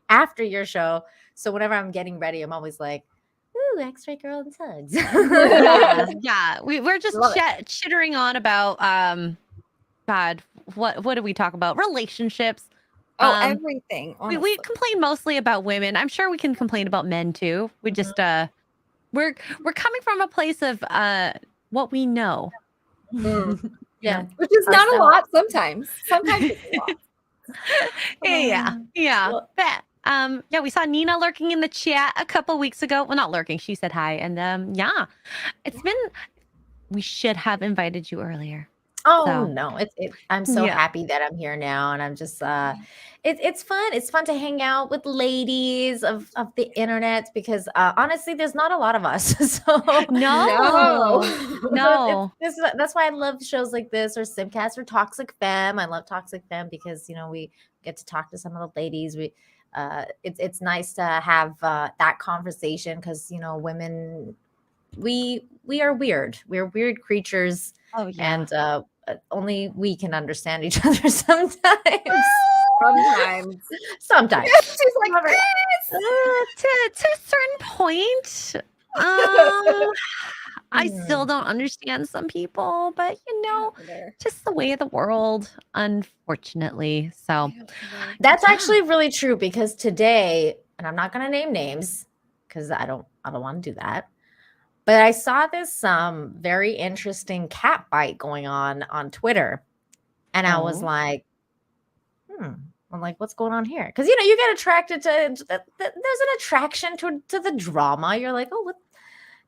after your show. So whenever I'm getting ready, I'm always like, ooh, X-ray girl and tugs. Yeah. We're just Love it. chittering on about God, what do we talk about? Relationships. Everything. We Honestly, complain mostly about women. I'm sure we can complain about men too. We just we're coming from a place of what we know. Yeah. which is not a Ourselves. lot sometimes. Sometimes it's a lot. Yeah. Well, But, yeah, we saw Nina lurking in the chat a couple weeks ago. Well, not lurking. She said hi. And yeah, it's been, we should have invited you earlier. oh So, no, I'm so yeah. happy that I'm here now, and I'm just it's fun. It's fun to hang out with ladies of the internet because honestly, there's not a lot of us. So No. so that's why I love shows like this or Simcast or Toxic Femme. I love Toxic Femme because we get to talk to some of the ladies. It's nice to have that conversation because women we are weird. We're weird creatures, Oh, yeah. and only we can understand each other sometimes. Sometimes. Sometimes. She's like, To a certain point, I still don't understand some people, but just the way of the world, unfortunately. So That's actually really true because today, and I'm not going to name names because I don't want to do that. But I saw this very interesting cat bite going on Twitter, and I was like, I'm like, what's going on here? Because you get attracted to. There's an attraction to the drama. You're like, oh,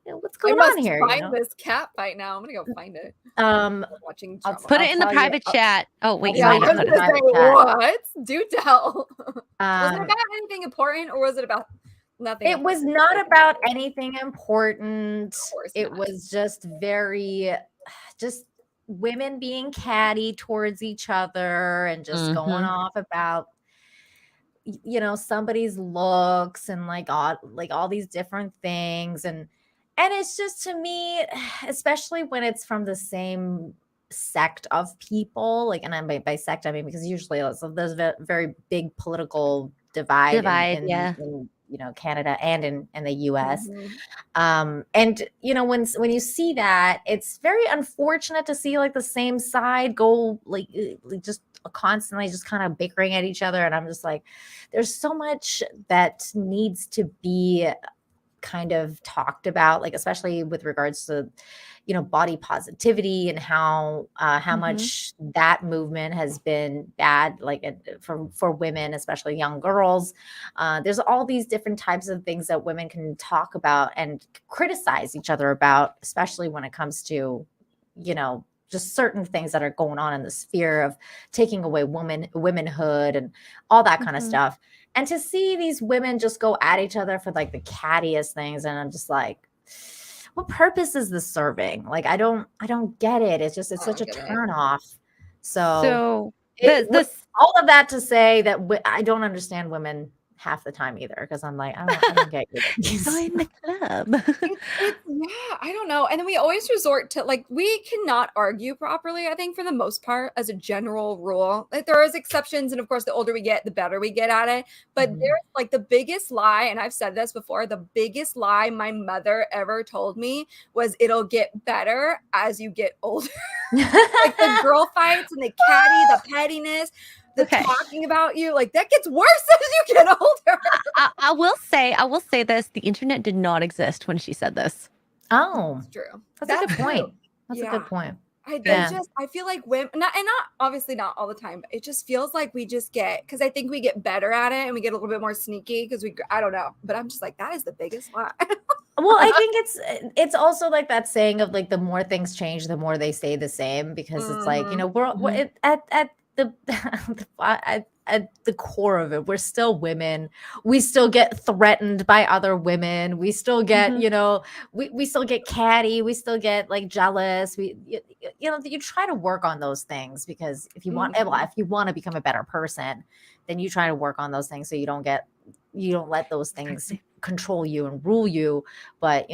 what's going on here? Find this cat fight now. I'm gonna go find it. Watching drama. Put it in the private chat. Oh wait, you yeah, might have put it in the private chat. What? Do tell. Was it about anything important, or was it about nothing? It was not about anything important. It was just just women being catty towards each other and just going off about somebody's looks and like all these different things, and it's just, to me, especially when it's from the same sect of people, like, and I'm by sect I mean because usually there's a very big political divide in Canada and in the US. And when you see that, it's very unfortunate to see like the same side go like just constantly just kind of bickering at each other, and I'm just like, there's so much that needs to be kind of talked about, like especially with regards to body positivity and how much that movement has been bad, like for women, especially young girls. There's all these different types of things that women can talk about and criticize each other about, especially when it comes to just certain things that are going on in the sphere of taking away womanhood and all that kind of stuff. And to see these women just go at each other for like the cattiest things, and I'm just like, what purpose is this serving? Like, I don't get it. It's such a turn off. So all of that to say that I don't understand women half the time either, because I'm like, I don't get you. Join the club. Yeah, I don't know. And then we always resort to, like, we cannot argue properly, I think, for the most part, as a general rule. Like, there is exceptions, and of course, the older we get, the better we get at it. But there's like the biggest lie, and I've said this before, the biggest lie my mother ever told me was it'll get better as you get older. Like the girl fights and the catty, the pettiness, the talking about you, like that gets worse as you get older. I will say this: the internet did not exist when she said this. Oh, that's true. That's a good point. That's a good point. I feel like women, not obviously not all the time, but it just feels like we just get, because I think we get better at it and we get a little bit more sneaky because I don't know, but I'm just like, that is the biggest lie. Well, I think it's also like that saying of like, the more things change, the more they stay the same, because it's like, we're at the core of it, we're still women. We still get threatened by other women. We still get, we still get catty. We still get like jealous. You try to work on those things, because if you want to become a better person, then you try to work on those things so you don't let those things control you and rule you. But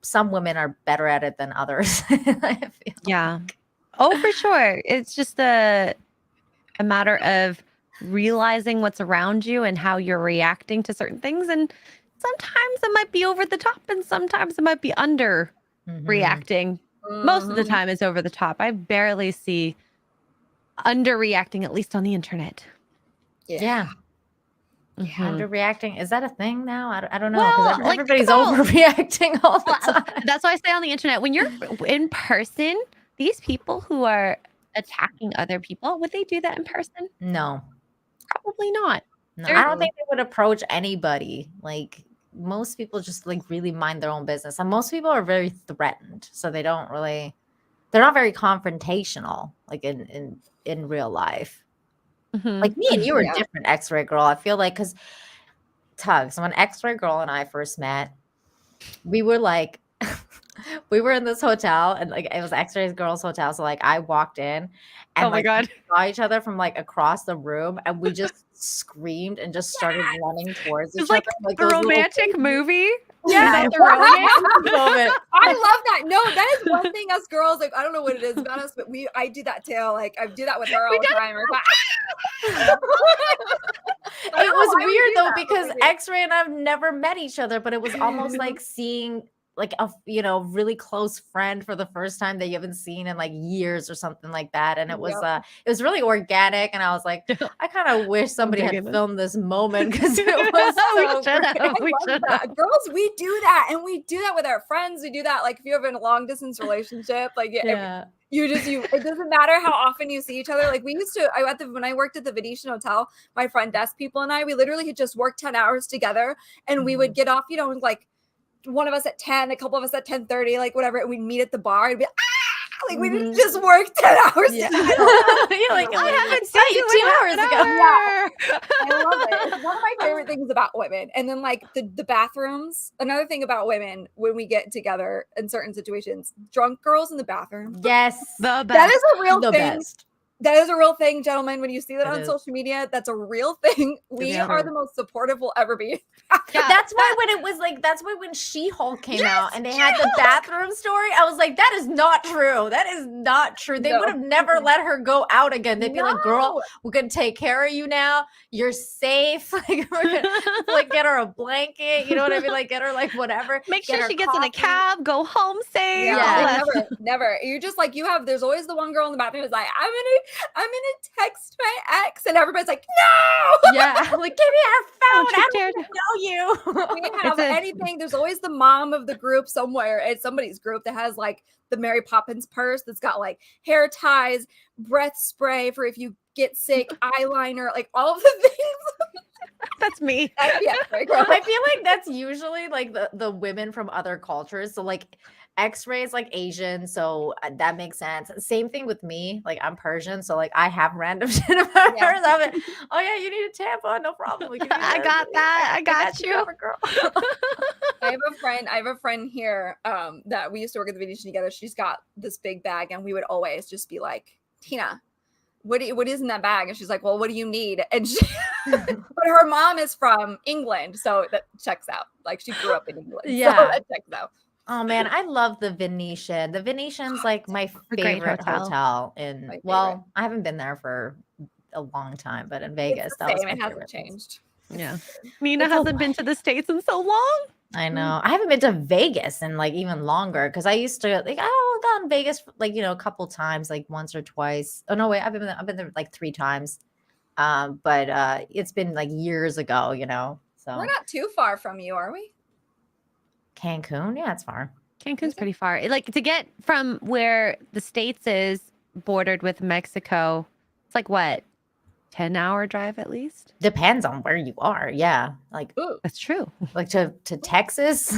some women are better at it than others. I feel like. Oh, for sure. It's just a matter of realizing what's around you and how you're reacting to certain things. And sometimes it might be over the top and sometimes it might be under reacting. Most of the time it's over the top. I barely see underreacting, at least on the internet. Yeah. Mhm. Underreacting. Is that a thing now? I don't know. Because Well, like, everybody's think about- overreacting all the Well, time. that's why I say on the internet, when you're in person, these people who are attacking other people, would they do that in person? No. Probably not. No, I don't think they would approach anybody. Like most people just like really mind their own business. And most people are very threatened. So they're not very confrontational, like in real life. Mhm. Like me and you were Yeah. different, X-ray girl. I feel like because Tugs, when X-ray girl and I first met, we were like we were in this hotel and like it was X-ray girl's hotel. So like I walked in and Oh my like God. we saw each other from like across the room and we just screamed and just started running towards each It's like other. Like a those little romantic babies. movie. Yeah. Is that the romance? moment. I love that. No, that is one thing us girls, like, I don't know what it is about us, but I do that too. Like, I do that with her all the time. We're like, It was why we weird do though that, but because we do. X-Ray and I've never met each other, but it was almost like seeing like a really close friend for the first time that you haven't seen in like years or something like that. And it was really organic. And I was like, I kind of wish somebody had digging it. filmed this moment because it was so We I love that. Girls, we do that, and we do that with our friends. We do that, like if you have a long distance relationship, like yeah. it doesn't matter how often you see each other. Like we used to, when I worked at the Venetian Hotel, my front desk people and I, we literally had just worked 10 hours together, and we would get off, like one of us at 10, a couple of us at 10:30, like whatever, and we'd meet at the bar and be like we didn't just work 10 hours together. You're like, I haven't saw seen you you 2 hours in half ago. an Yeah. hour. I love it. It's one of my favorite things about women. And then like the bathrooms. Another thing about women when we get together in certain situations, drunk girls in the bathroom. Yes. The best. That is a real The thing. best. That is a real thing, gentlemen. When you see that It on is. social media, that's a real thing. We Yeah. are the most supportive we'll ever be. Yeah. That's why when She-Hulk came out and they had the bathroom story, I was like, that is not true. That is not true. They No. would have never let her go out again. They'd be like, girl, No. we're gonna take care of you now. You're safe. Like we're gonna like get her a blanket. You know what I mean? Like get her like whatever. Make Get sure her she gets in a coffee. cab, go home safe. Yeah, all Yeah. that. never. You're just like there's always the one girl in the bathroom who's like, I'm gonna text my ex, and everybody's like, no. Yeah. Like, give me her phone. Don't you I dare don't know you. We have anything. There's always the mom of the group somewhere. It's somebody's group that has like the Mary Poppins purse that's got like hair ties, breath spray for if you get sick, eyeliner, like all of the things. That's me. Yeah, right, girl. I feel like that's usually like the women from other cultures. So like X-ray is like Asian, so that makes sense. Same thing with me. Like I'm Persian, so like I have random shit about Yeah. hers. I'm like, oh yeah, you need a tampon, no problem. We can do I this. got that. I got you. covered, girl. I have a friend here that we used to work at the Venetian together. She's got this big bag, and we would always just be like, Tina, what is in that bag? And she's like, well, what do you need? And she but her mom is from England, so that checks out. Like she grew up in England. Yeah. So that checks out. Oh man, I love the Venetian. The Venetian's like my great favorite hotel. hotel in My favorite. well, I haven't been there for a long time, but in Vegas, It's the that was same. my It hasn't favorite place. changed. Yeah. Nina It's a hasn't been to the States in so long. I know. I haven't been to Vegas in like even longer because I used to like I've gone to Vegas like a couple times, like once or twice. Oh no, wait, I've been there like 3 times. But it's been like years ago, So We're not too far from you, are we? Cancun, yeah, it's far. Cancun's pretty far. Like to get from where the States is bordered with Mexico, it's like what? 10-hour drive at least? Depends on where you are. Yeah. Like Ooh. That's true. like to Texas,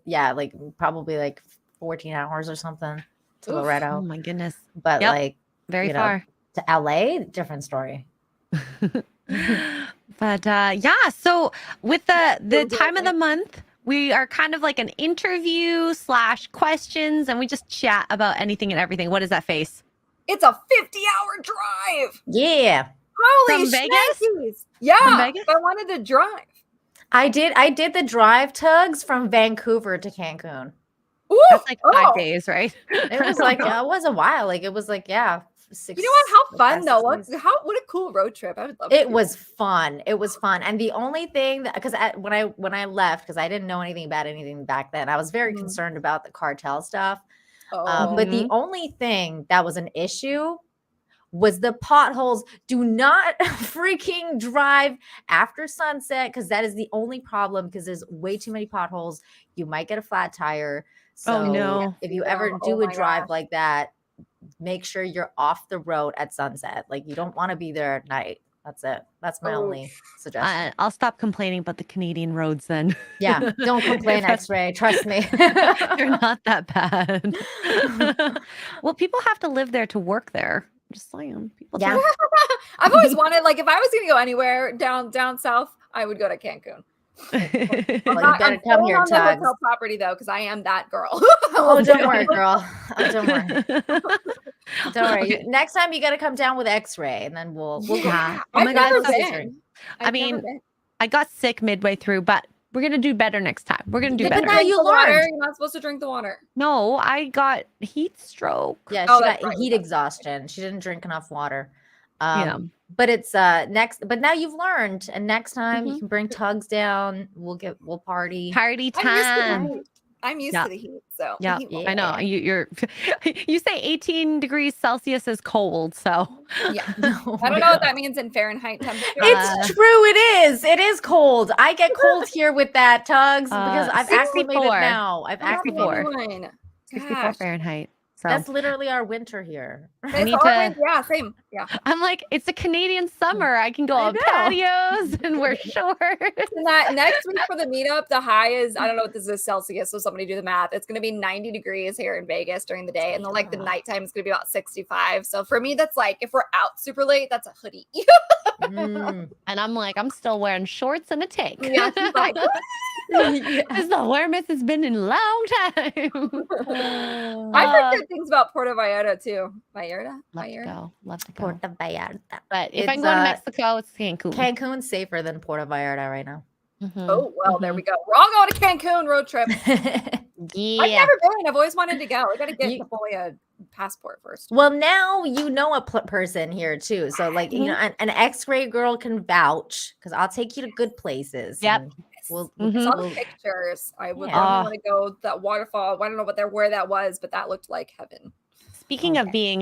yeah, like probably like 14 hours or something to Oof. Oh Loretto. my goodness. But Yep. like Very you know, far. to LA, different story. But yeah, so with the time of the month, we are kind of like an interview / questions, and we just chat about anything and everything. What is that face? It's a 50-hour drive. Yeah. Holy From Vegas? shnikes. Yeah. From Vegas? If I wanted to drive. I did the drive tugs from Vancouver to Cancun. Ooh, That's like 5 oh. days, right? It was like it was a while. Like it was like, yeah, 6. You know what? How like, fun though! 6 days. What a cool road trip! I would love. To It do was fun. It was fun. And the only thing that, because when I left, because I didn't know anything about anything back then, I was very Mhm. concerned about the cartel stuff. Oh, But the only thing that was an issue was the potholes. Do not freaking drive after sunset, because that is the only problem, because there's way too many potholes. You might get a flat tire. So Oh, no. if you ever do a drive like that, make sure you're off the road at sunset. Like, you don't want to be there at night. That's it. That's my only suggestion. I'll stop complaining about the Canadian roads then. Yeah, don't complain, X-Ray. Trust me. They're not that bad. Well, people have to live there to work there. I'm just saying. People Yeah. do. I've always wanted, like, if I was going to go anywhere down south, I would go to Cancun. Well, you I'm better come here, on the Tugs. hotel property though, because I am that girl. Oh, don't worry, girl. Oh, don't worry. Don't worry. Okay. Next time you got to come down with X-Ray, and then we'll go. Yeah. Oh I've my God, never it's been. scissoring. I mean, I got sick midway through, but we're gonna do better next time. We're gonna do Yeah, better. but now you water. learned. You're not supposed to drink the water. No, I got heat stroke. Yeah, Oh, she that's got right, heat yeah. exhaustion. She didn't drink enough water. Yeah. But it's next. But now you've learned, and next time you Mhm. can bring Tugs down. We'll party. Party I'm used to the time. heat. I'm used Yeah. to the heat, so the Yeah, heat won't I know. bother me. You're you say 18 degrees Celsius is cold, so Yeah. Oh I my don't know what God. that means in Fahrenheit temperature. It's true. It is. It is cold. I get cold here with that, Tugs, because I've 64. acclimated now. I've I'm not the acclimated. only one. 64 Gosh. Fahrenheit. So That's literally our winter here. It's need our to- wind- yeah, same. Yeah. I'm like, it's a Canadian summer. I can go I on know. patios and wear shorts. And that next week for the meetup, the high is, I don't know what this is Celsius, so somebody do the math. It's going to be 90 degrees here in Vegas during the day, and then like the nighttime is going to be about 65. So for me, that's like, if we're out super late, that's a hoodie. Mm. And I'm like, I'm still wearing shorts and a tank. Yeah, she's like, It's the warmest it's been in a long time. I've heard good things about Puerto Vallarta too. Vallarta? Love to go. Love to go. Puerto Vallarta. But if I'm It's, going to Mexico, it's Cancun. Cancun's safer than Puerto Vallarta right now. Mhm. Oh, well, there we go. We're all going to Cancun road trip. I've Yeah. never been. I've always wanted to go. I got to get You- the boy a passport first. Well, now you know a person here too. So, like, you know, an X-ray girl can vouch, because I'll take you to good places. Yep. and We'll, Mhm. I saw the we'll- pictures. I would Yeah. want to go that waterfall. I don't know where that was, but that looked like heaven. Speaking of being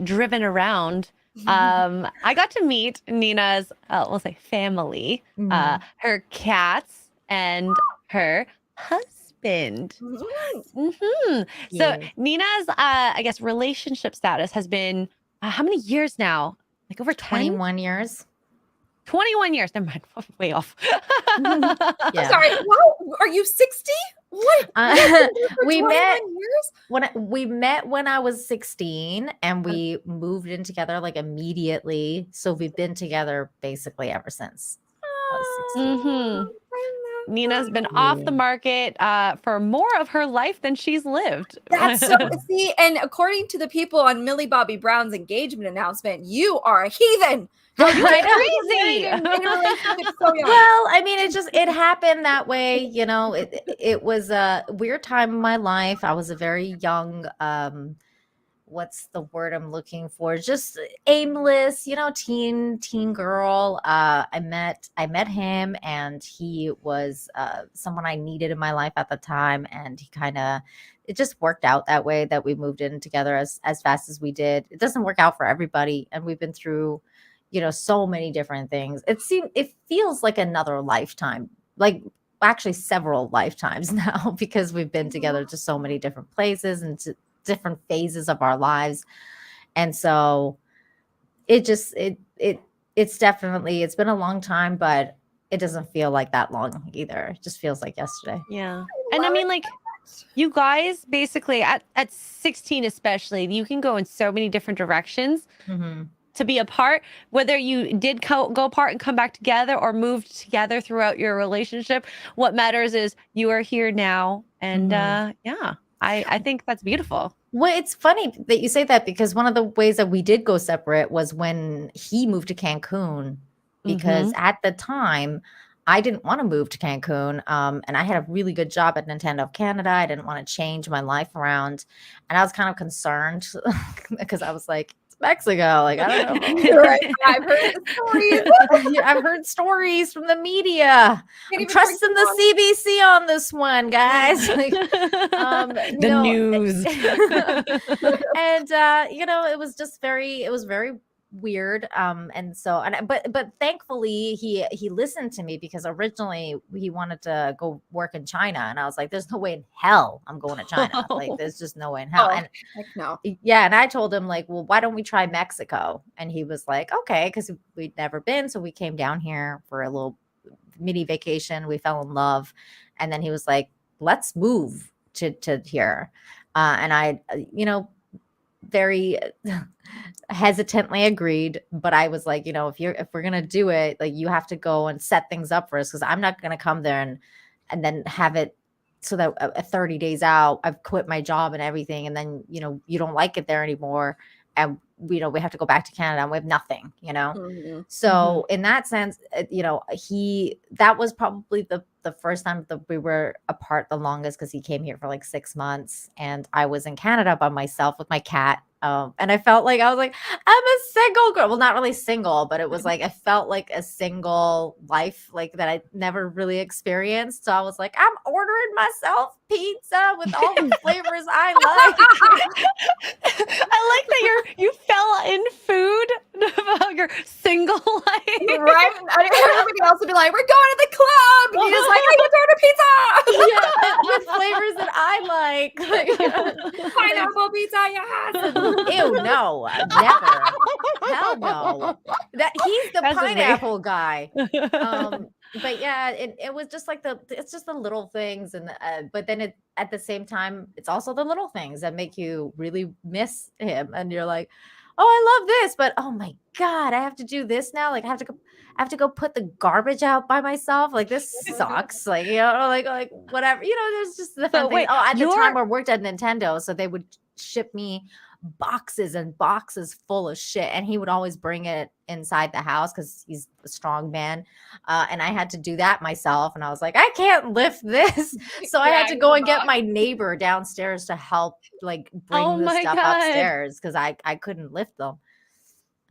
driven around, I got to meet Nina's, we'll say family, Mhm. her cats and her husband. Mhm. So Yeah. Nina's, I guess, relationship status has been how many years now? Like over 20? 21 years. 21 years. Never mind. Way off. Yeah. I'm sorry. What? Are you 60? What? We 21 met years? we met when I was 16, and we moved in together like immediately. So we've been together basically ever since I was 16. Mhm. Nina's been off the market for more of her life than she's lived. That's so see, and according to the people on Millie Bobby Brown's engagement announcement, you are a heathen. You're Crazy. crazy. In a relationship so young. Well, I mean, it happened that way, you know. It was a weird time in my life. I was a very young, what's the word I'm looking for? Just aimless, you know, teen girl. I met him, and he was someone I needed in my life at the time, and it just worked out that way, that we moved in together as fast as we did. It doesn't work out for everybody, and we've been through, you know, so many different things. It feels like another lifetime, like actually several lifetimes now, because we've been together to so many different places and to different phases of our lives. And so it's definitely, it's been a long time, but it doesn't feel like that long either. It just feels like yesterday. Yeah. And I mean, like, you guys basically at 16 especially, you can go in so many different directions. Mm-hmm. To be apart, whether you did go apart and come back together or moved together throughout your relationship, what matters is you are here now. And yeah, I think that's beautiful. Well, it's funny that you say that, because one of the ways that we did go separate was when he moved to Cancun, because at the time I didn't want to move to Cancun. And I had a really good job at Nintendo of Canada. I didn't want to change my life around. And I was kind of concerned because I was like, Mexico? Like, I don't know. You're right. I've heard the stories. Yeah, I've heard stories from the media. I'm trusting the CBC on this one, guys. Like, The news. And it was just very weird. But thankfully he listened to me, because originally he wanted to go work in China, and I was like, there's no way in hell I'm going to China. Like, there's just no way in hell. And no. yeah, and I told him, like, well, why don't we try Mexico? And he was like, okay, because we'd never been, so we came down here for a little mini vacation. We fell in love, and then he was like, let's move to here. And I very hesitantly agreed, but I was like, if we're gonna do it, like, you have to go and set things up for us, because I'm not gonna come there and then have it so that 30 days out I've quit my job and everything, and then you don't like it there anymore, and we have to go back to Canada and we have nothing. Mm-hmm. So in that sense, that was probably the first time that we were apart the longest, because he came here for like 6 months and I was in Canada by myself with my cat. And I felt like I was like, I'm a single girl. Well, not really single, but it was like I felt like a single life, like that I never really experienced. So I was like, I'm ordering myself pizza with all the flavors I like. I like that you fell in food about your single life. Right? Everybody else would be like, we're going to the club. And you're just like, I can order pizza. Yeah, with flavors that I like. Pineapple pizza, yes. Ew, no, never. Hell no. He's the pineapple guy. But yeah, it was just like it's just the little things, and but then at the same time, it's also the little things that make you really miss him, and you're like, oh, I love this, but oh my God, I have to do this now. Like, I have to go put the garbage out by myself. Like, this sucks. Like, like whatever. There's just different things. Oh, at the time I worked at Nintendo, so they would ship me boxes and boxes full of shit, and he would always bring it inside the house because he's a strong man, and I had to do that myself, and I was like, I can't lift this. So I had to go and get my neighbor downstairs to help, like, bring the stuff upstairs, because I couldn't lift them.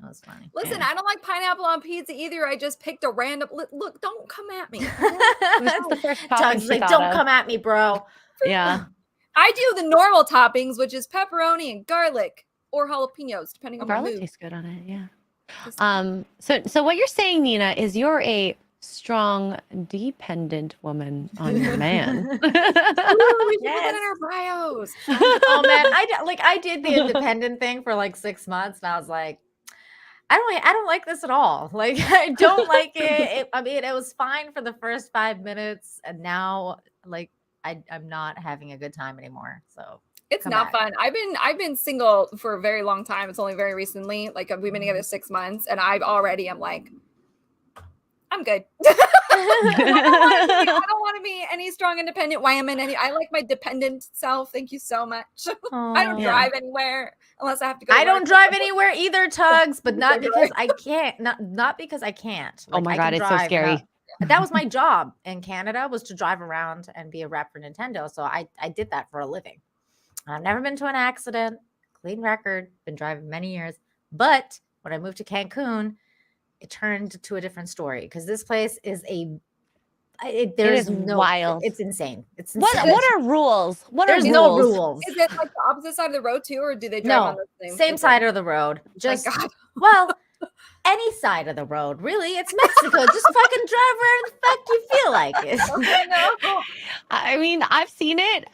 That was funny. Listen, I don't like pineapple on pizza either. I just picked a random look. Don't come at me. That's the first topping. Like, don't come at me, bro. Yeah. I do the normal toppings, which is pepperoni and garlic or jalapenos, depending on garlic mood. Tastes good on it, yeah. So what you're saying, Nina, is you're a strong, dependent woman on your man. Ooh, we should put that in our bios. Oh man, I did the independent thing for like 6 months, and I was like, I don't like this at all. Like, I don't like it. I mean, it was fine for the first 5 minutes, and now, like, I'm not having a good time anymore. So it's not fun. I've been single for a very long time. It's only very recently. Like, we've been together 6 months, and I'm like, I'm good. I don't want to be any strong, independent woman. I like my dependent self. Thank you so much. I don't drive anywhere unless I have to go. I don't drive anywhere either, Tugs, but not because I can't. Not because I can't. Like, oh my God, it's so scary. That was my job in Canada, was to drive around and be a rep for Nintendo. So I did that for a living. I've never been to an accident, clean record, been driving many years. But when I moved to Cancun, it turned to a different story, because this place is wild. It's insane. It's insane. What are rules? There's no rules. Is it like the opposite side of the road too, or do they drive on the same side of the road? Just well, any side of the road, really. It's Mexico. Just fucking drive wherever the fuck you feel like it. I mean, I've seen it.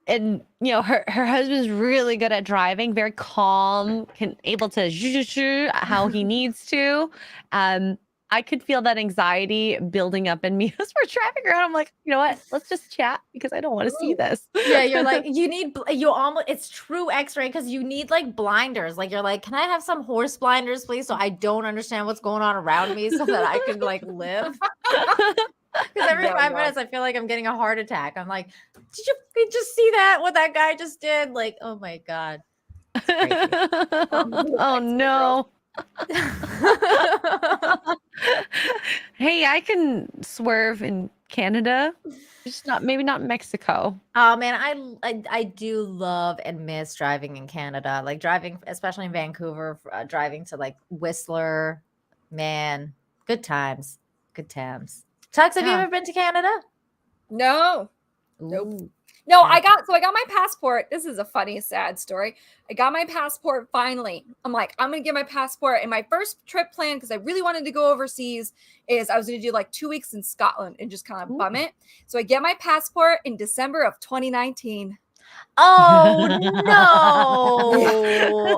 And her husband's really good at driving, very calm, able to how he needs to. I could feel that anxiety building up in me as we're driving around. I'm like, you know what? Let's just chat, because I don't want to see this. Yeah, you're like, it's true X-ray, because you need like blinders. Like, you're like, can I have some horse blinders, please? So I don't understand what's going on around me, so that I can like live. Because every 5 minutes I feel like I'm getting a heart attack. I'm like, did you just see what that guy just did? Like, oh my God. Oh no. Hey, I can swerve in Canada, just not maybe not Mexico. Oh man, I do love and miss driving in Canada. Like driving, especially in Vancouver, driving to like Whistler. Man, good times. Good times. Tux, have you Yeah. ever been to Canada? No. Nope. Ooh, No, Canada. I got my passport. This is a funny, sad story. I got my passport finally. I'm like, I'm gonna get my passport. And my first trip plan, because I really wanted to go overseas, is I was gonna do like 2 weeks in Scotland and just kind of bum it. So I get my passport in December of 2019. Oh no!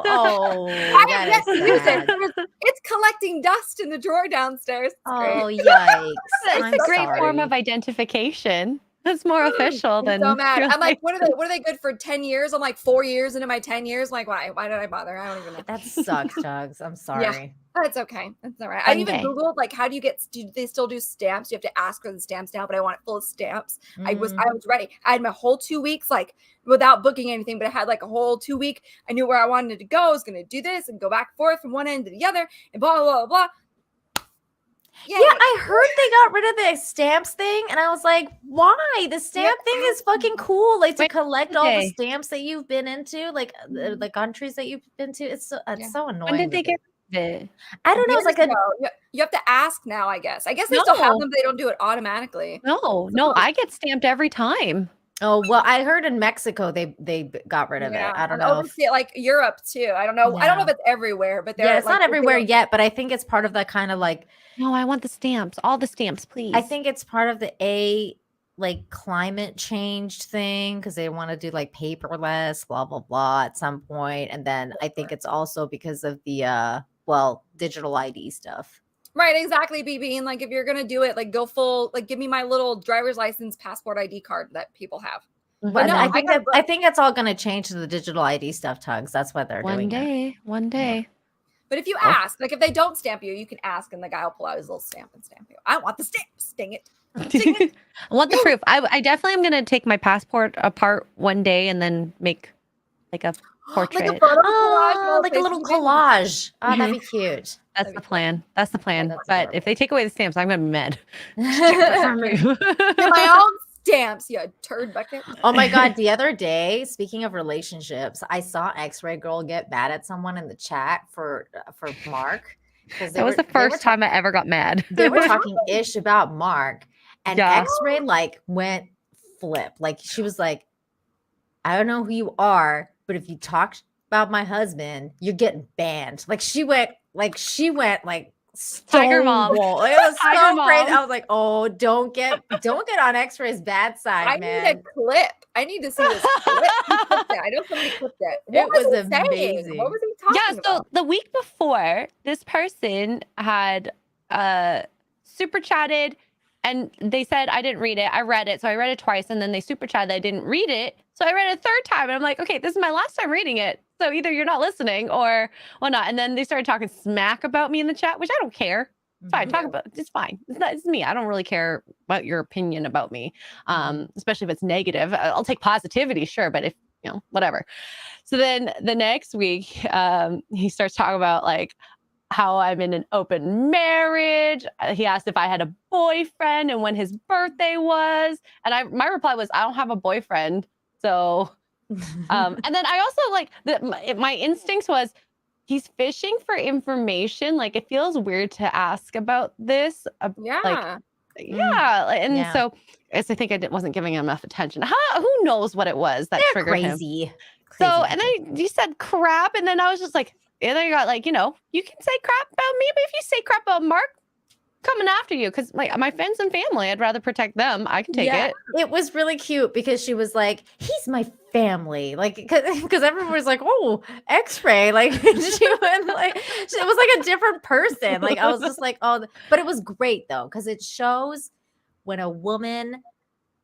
Oh, I have that yet is to use it. sad. It's collecting dust in the drawer downstairs. It's Oh, great. yikes! It's I'm a great form sorry. of identification. That's more official I'm than so mad. your I'm like, license. what are they good for 10 years? I'm like 4 years into my 10 years. I'm like, why did I bother? I don't even know. That sucks, Tugs. I'm Yeah. sorry. That's okay. That's all right. I One even day. Googled like how do they still do stamps? You have to ask for the stamps now, but I want it full of stamps. I was ready. I had my whole 2 weeks like without booking anything, but I had like a whole 2 week. I knew where I wanted to go. I was gonna do this and go back and forth from one end to the other and blah blah blah blah. Yeah, I heard they got rid of the stamps thing, and I was like, why? The stamp thing is fucking cool. Like to Wait, collect all the day. stamps that you've been into, like the countries that you've been to. It's so annoying. When did they get rid of it? I don't know. It's like a you have to ask now, I guess. I guess they still have No. them, but they don't do it automatically. No, I get stamped every time. oh well, I heard in Mexico they got rid of it. I don't know. Overseas, like Europe too. I don't know. I don't know if it's everywhere, but Yeah, it's like, not everywhere yet, but I think it's part of that kind of like. No, I want the stamps. All the stamps, please. I think it's part of the like climate change thing because they want to do like paperless, blah blah blah at some point, and then I think it's also because of the digital ID stuff. Right, exactly, BB. And like if you're gonna do it, like go full, like give me my little driver's license, passport ID card that people have. But no, I think it's all gonna change to the digital ID stuff, Tugs. That's what they're doing. One day. But if you ask, like if they don't stamp you, you can ask, and the guy will pull out his little stamp and stamp you. I want the stamps. Dang it. I want the proof. I definitely am gonna take my passport apart one day and then make like a portrait. Like a photo collage, like a little collage. Oh, that'd be cute. That's the plan. That's the plan. that's but adorable. if they take away the stamps, I'm gonna be mad. Get my own stamps, you turd bucket. Oh my god, the other day, speaking of relationships, I saw X-Ray Girl get mad at someone in the chat for Mark. That was the first time I ever got mad. They were talking ish about Mark, and X-Ray like went flip. Like she was like, I don't know who you are, but if you talk about my husband, you're getting banned. Like she went Tiger Mom. It was so crazy. I was like, oh, don't get on X-Ray's bad side, man. I need a clip. I need to see this clip. I know somebody clipped it. It was amazing. What was he talking about? So the week before, this person had super chatted and they said I didn't read it. I read it. So I read it twice and then they super chatted I didn't read it. So I read it a third time and I'm like, okay, this is my last time reading it. So either you're not listening or whatnot. And then they started talking smack about me in the chat, which I don't care. It's fine. Talk about it's fine. It's me. I don't really care about your opinion about me. Especially if it's negative. I'll take positivity, sure, but if whatever. So then the next week, he starts talking about like how I'm in an open marriage. He asked if I had a boyfriend and when his birthday was. And my reply was, I don't have a boyfriend. So and then I also like my instincts was he's fishing for information. Like it feels weird to ask about this. So I think I wasn't giving him enough attention. Who knows what it was that triggered him? So and then you said crap, and then I was just like, and then you got like, you can say crap about me, but if you say crap about Mark, coming after you because like my friends and family, I'd rather protect them. I can take it. It was really cute because she was like, he's my family, like because everyone was like, oh, X-Ray, like she went like it was like a different person. Like I was just like, oh, but it was great though because it shows when a woman,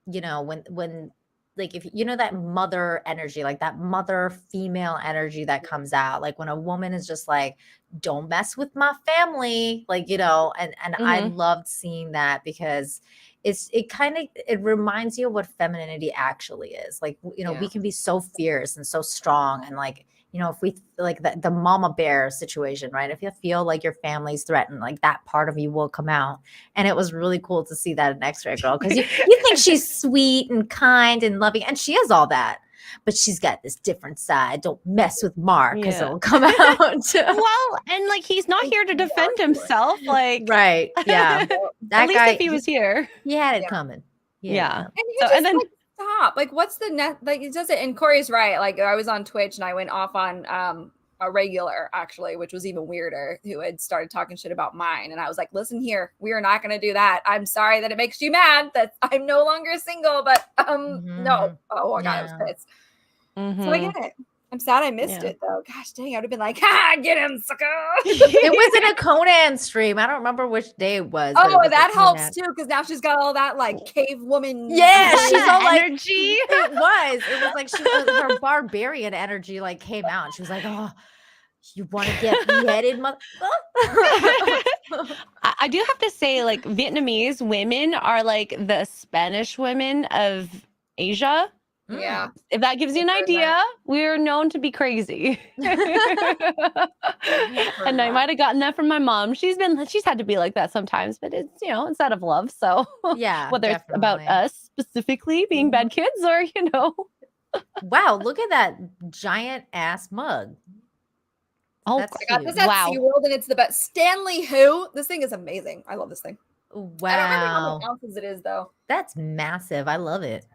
when like if that mother energy, like that mother female energy that comes out, like when a woman is just like, don't mess with my family, like and I loved seeing that because it reminds you of what femininity actually is. Like we can be so fierce and so strong and like you know, if we like the mama bear situation, right? If you feel like your family's threatened, like that part of you will come out. And it was really cool to see that in X-Ray Girl, because you think she's sweet and kind and loving, and she is all that. But she's got this different side. Don't mess with Mark, because it'll come out. Well, and like he's not here to defend himself. Like, right. Yeah. That at least guy, if he was here. he had it coming. Yeah. And you just like stop. Like, what's the net? Like, it doesn't. And Corey's right. Like, I was on Twitch and I went off on a regular actually, which was even weirder, who had started talking shit about mine, and I was like, "Listen here, we are not going to do that. I'm sorry that it makes you mad that I'm no longer single, but no. Oh my god, I was pissed. So I get it. I'm sad I missed it though. Gosh dang, I would have been like, "Ha, get him, sucker!" It was in a Conan stream. I don't remember which day it was. Oh, that helps too, because now she's got all that like cave woman. Yeah, she's all like energy. It was like her barbarian energy like came out, and she was like, "Oh, you want to get beheaded, mother?" I do have to say, like, Vietnamese women are like the Spanish women of Asia. Yeah. If that gives you an idea, we're known to be crazy. And I might have gotten that from my mom. She's had to be like that sometimes, but it's, you know, it's out of love. So yeah, whether it's about us specifically being bad kids or, you know. Wow, look at that giant ass mug. Oh, I got this at SeaWorld, and it's the best. Stanley Who? This thing is amazing. I love this thing. Wow. I don't remember how many ounces it is though. That's massive. I love it.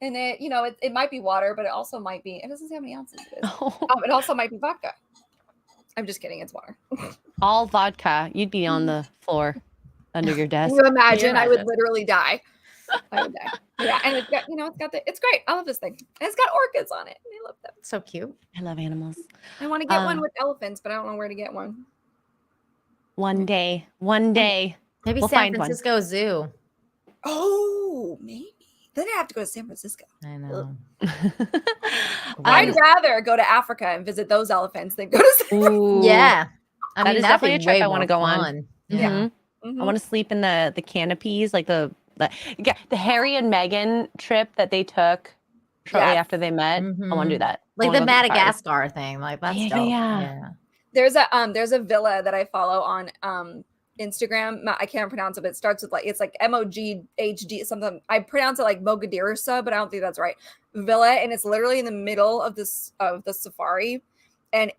And it, you know, it might be water, but it also might be, it doesn't say how many ounces it is. It also might be vodka. I'm just kidding. It's water. All vodka. You'd be on the floor under your desk. Can you imagine? I would literally die. I would die. Yeah. And it's got, you know, it's great. I love this thing. And it's got orchids on it. I love them. So cute. I love animals. I want to get one with elephants, but I don't know where to get one. One day. Maybe San Francisco Zoo. Oh, maybe. Then I have to go to San Francisco. I know. I'd rather go to Africa and visit those elephants than go to San Francisco. Yeah. I mean, that is definitely a trip I want to go on. Yeah. I want to sleep in the canopies, like the Harry and Meghan trip that they took shortly after they met. I want to do that. Like the Madagascar thing. Like that's dope. Yeah. There's a villa that I follow on Instagram. I can't pronounce it, but it starts with like, it's like MOGHD something. I pronounce it like Mogadishu, but I don't think that's right. Villa, and it's literally in the middle of the safari, and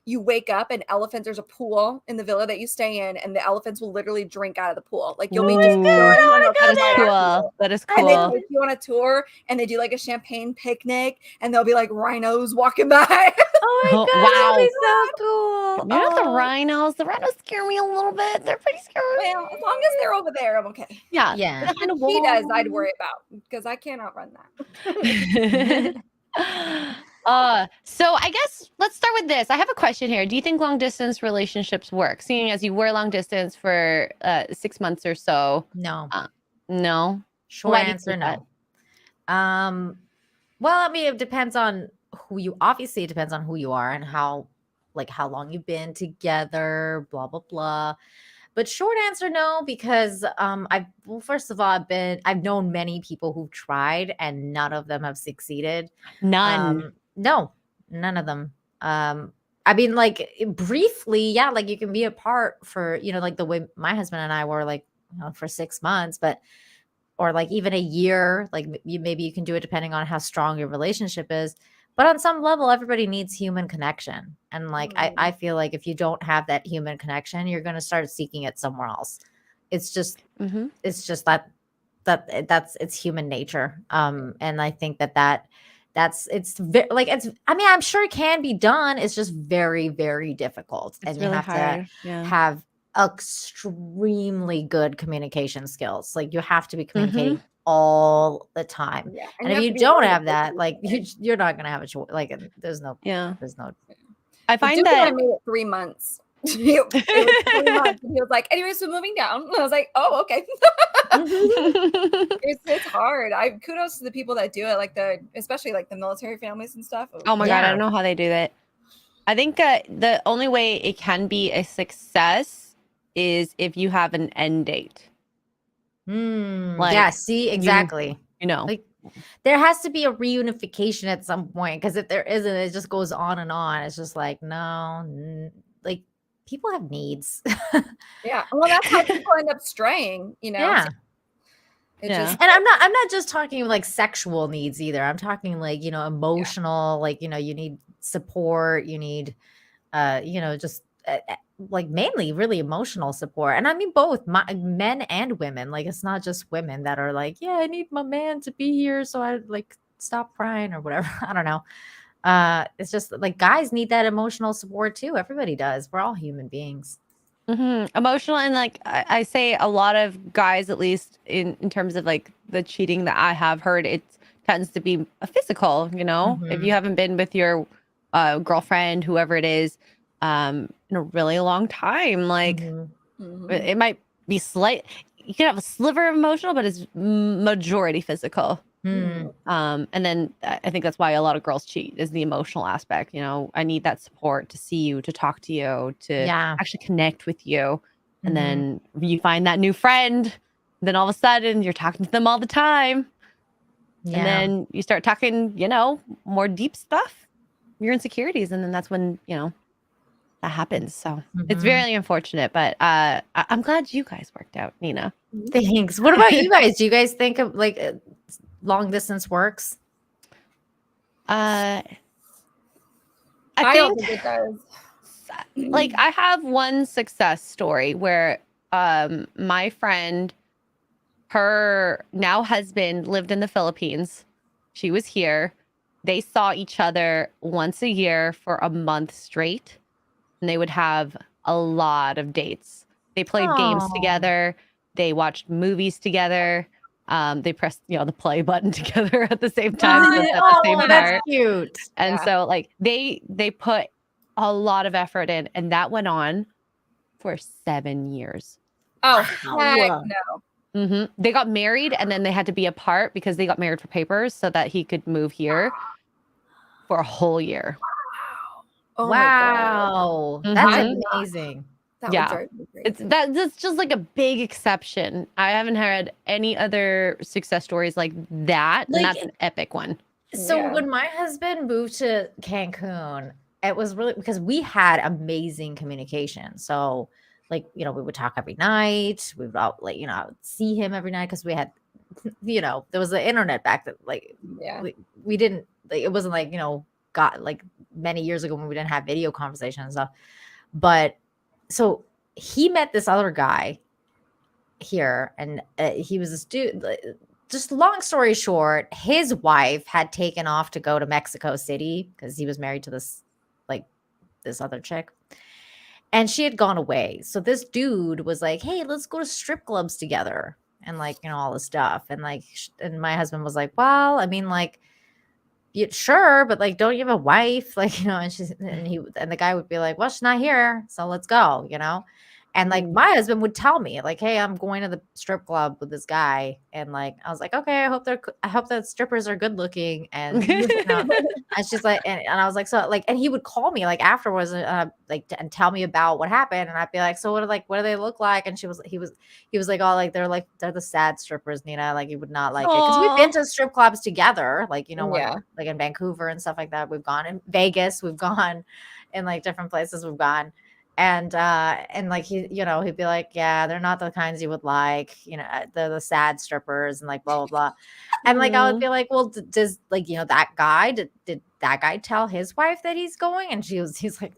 you wake up and there's a pool in the villa that you stay in, and the elephants will literally drink out of the pool. Like you'll be just that is cool. And they take you on a tour, and they do like a champagne picnic, and there'll be like rhinos walking by. Oh my god, wow. that'd be so cool. You know the rhinos scare me a little bit. They're pretty scary. Well, as long as they're over there, I'm okay. Yeah. Kind of cheetahs I'd worry about, because I can't outrun that. So I guess let's start with this. I have a question here. Do you think long distance relationships work? Seeing as you were long distance for 6 months or so. No. No. Short answer, no. Well, I mean, it depends on obviously it depends on who you are and how long you've been together, blah, blah, blah. But short answer, no, because first of all, I've known many people who've tried and none of them have succeeded. None. No, none of them. I mean, like briefly, yeah, like you can be apart for, you know, like the way my husband and I were, like, you know, for 6 months, or like even a year, like maybe you can do it depending on how strong your relationship is. But on some level, everybody needs human connection. And like, I feel like if you don't have that human connection, you're going to start seeking it somewhere else. It's just, it's just it's human nature. And I think I'm sure it can be done. It's just very, very difficult. It's and really you have to have extremely good communication skills. Like you have to be communicating all the time. Yeah. And if you don't have that, like you're not gonna have a choice. Like there's no. I find that I made it 3 months. It was 3 months, and he was like, anyway, so moving down. And I was like, oh, okay. It's hard. Kudos to the people that do it, like especially like the military families and stuff. Oh my god, I don't know how they do that. I think the only way it can be a success is if you have an end date. Yeah, see, exactly. You know, like there has to be a reunification at some point, because if there isn't, it just goes on and on. It's just like, no, like people have needs. Yeah. Well, that's how people end up straying, you know? Yeah. So it Yeah. just, And I'm not just talking like sexual needs either. I'm talking like, emotional, like, you need support, you need, just like mainly really emotional support. And I mean both men and women. Like it's not just women that are like, yeah, I need my man to be here so I like stop crying or whatever. I don't know. It's just like guys need that emotional support too. Everybody does. We're all human beings. Emotional, and like I say, a lot of guys, at least in terms of like the cheating that I have heard, it tends to be a physical. If you haven't been with your girlfriend, whoever it is, in a really long time, like it might be slight. You can have a sliver of emotional, but it's majority physical. And then I think that's why a lot of girls cheat, is the emotional aspect. I need that support to see you, to talk to you, to actually connect with you. And then you find that new friend, then all of a sudden you're talking to them all the time. And then you start talking, more deep stuff, your insecurities. And then that's when, that happens. So it's very unfortunate, but I'm glad you guys worked out, Nina. Thanks. What about you guys? Do you guys think of like long distance works? I don't think it does. Like I have one success story where my friend, her now husband, lived in the Philippines. She was here. They saw each other once a year for a month straight, and they would have a lot of dates. They played games together. They watched movies together. They pressed, the play button together at the same time. So it's at the same part. That's cute. And so like they put a lot of effort in, and that went on for 7 years. Oh, heck no. They got married, and then they had to be apart because they got married for papers so that he could move here for a whole year. Oh wow. That's amazing. That would drive me crazy. That's just like a big exception. I haven't heard any other success stories like that, and that's an epic one. So when my husband moved to Cancun, it was really because we had amazing communication. So like, we would talk every night. We would all like, I would see him every night because we had, there was the internet back then. Like, we didn't, like, it wasn't like, got like many years ago when we didn't have video conversation and stuff. But so he met this other guy here, and he was a student. Just long story short, his wife had taken off to go to Mexico City because he was married to this other chick, and she had gone away. So this dude was like, hey, let's go to strip clubs together and like, all this stuff. And like, and my husband was like, well, I mean, like, sure, but like, don't you have a wife? Like, and the guy would be like, well, she's not here, so let's go, And like my husband would tell me like, hey, I'm going to the strip club with this guy. And like, I was like, okay, I hope that strippers are good looking. And and she's like, and I was like, so like, and he would call me like afterwards, and tell me about what happened. And I'd be like, so what do they look like? And he was like, oh, like they're the sad strippers, Nina. Like you would not like it. Cause we've been to strip clubs together, like, like in Vancouver and stuff like that. We've gone in Vegas, we've gone in like different places we've gone. And like he'd be like, yeah, they're not the kinds you would like, they're the sad strippers and like blah blah blah. And like I would be like, well, does like that guy did that guy tell his wife that he's going? And he's like,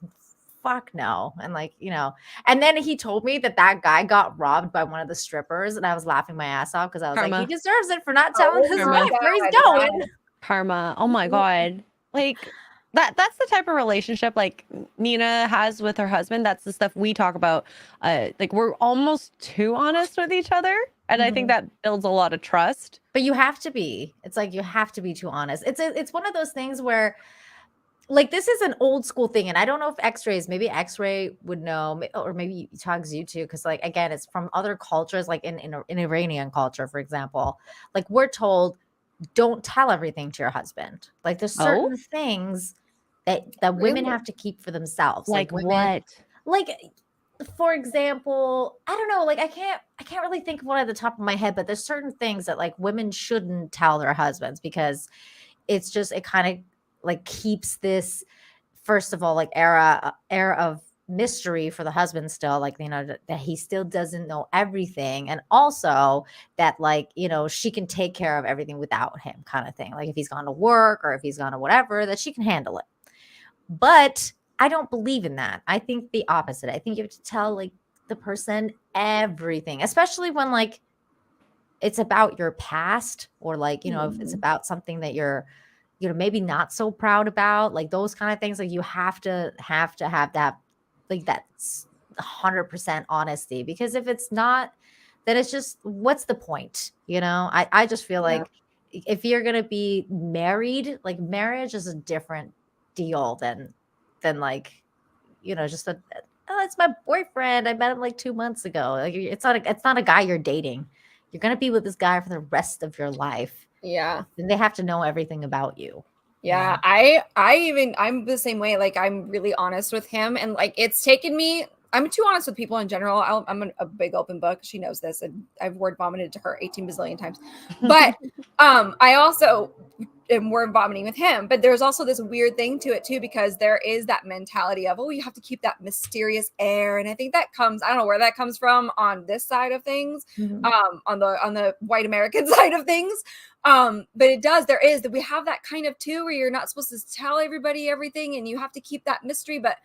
fuck no. And like, and then he told me that guy got robbed by one of the strippers, and I was laughing my ass off because I was like, he deserves it for not telling his wife where he's going. Karma. Oh my god. Like that's the type of relationship like Nina has with her husband. That's the stuff we talk about. Like we're almost too honest with each other. And I think that builds a lot of trust. But you have to be. It's like you have to be too honest. It's one of those things where like this is an old school thing. And I don't know if maybe X-Ray would know, or maybe Tugs you too. Cause like again, it's from other cultures, like in Iranian culture, for example. Like we're told, don't tell everything to your husband. Like there's certain things that women have to keep for themselves. Like women, what? Like for example, I don't know, like I can't really think of one at the top of my head, but there's certain things that like women shouldn't tell their husbands because it's just it kind of like keeps this first of all like era of mystery for the husband still, like that he still doesn't know everything, and also that like she can take care of everything without him kind of thing, like if he's gone to work or if he's gone to whatever, that she can handle it. But I don't believe in that. I think the opposite. I think you have to tell like the person everything, especially when like it's about your past or like, if it's about something that you're, maybe not so proud about, like those kind of things. Like you have to have that, like that's 100% honesty, because if it's not, then it's just, what's the point? I just feel like if you're going to be married, like marriage is a different deal than like, just oh, it's my boyfriend. I met him like 2 months ago. Like it's not a guy you're dating. You're going to be with this guy for the rest of your life. Yeah. And they have to know everything about you. Yeah. I'm the same way. Like I'm really honest with him, and like it's taken me, I'm too honest with people in general. I'm a big open book. She knows this, and I've word vomited to her 18 bazillion times. But I also am word vomiting with him. But there's also this weird thing to it too, because there is that mentality of, oh, you have to keep that mysterious air. And I think that comes, I don't know where that comes from on this side of things, on the white American side of things. But it does, there is that we have that kind of too, where you're not supposed to tell everybody everything and you have to keep that mystery, but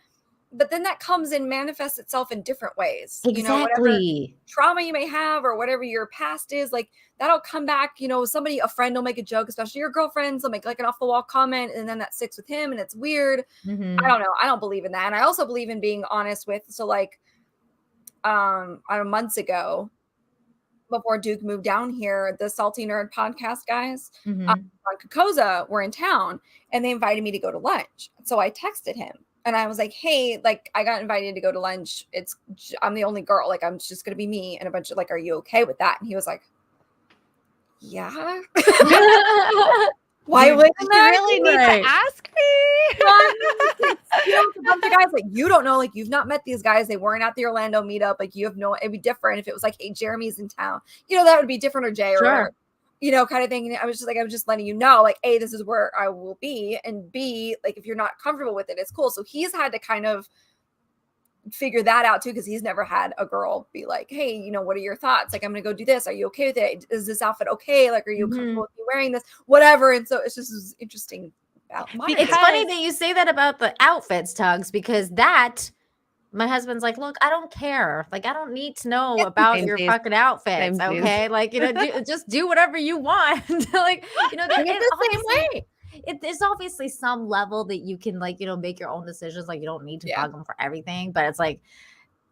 then that comes and manifests itself in different ways. Whatever trauma you may have or whatever your past is, like that'll come back. A friend will make a joke, especially your girlfriends, will make like an off the wall comment, and then that sticks with him and it's weird. I don't know. I don't believe in that. And I also believe in being honest with, so like months ago, before Duke moved down here, the Salty Nerd podcast guys on Kokoza were in town and they invited me to go to lunch. So I texted him and I was like, hey, like I got invited to go to lunch. I'm the only girl. Like I'm just going to be me and a bunch of like, are you okay with that? And he was like, yeah. Why would you really need to ask me? A bunch of guys like you don't know, like you've not met these guys. They weren't at the Orlando meetup. Like you have no. It'd be different if it was like, hey, Jeremy's in town. That would be different, or Jay, or kind of thing. And I was just like, I'm just letting you know, like, A, this is where I will be, and B, like if you're not comfortable with it, it's cool. So he's had to kind of figure that out too, because he's never had a girl be like, hey, what are your thoughts? Like, I'm gonna go do this. Are you okay with it? Is this outfit okay? Like, are you comfortable with me wearing this? Whatever. And so it's just interesting. It's funny that you say that about the outfits, Tugs, because that my husband's like, look, I don't care. Like, I don't need to know about your fucking outfits. Okay. Like, just do whatever you want. Like, the same way. There's obviously some level that you can like, make your own decisions. Like you don't need to bug them for everything, but it's like,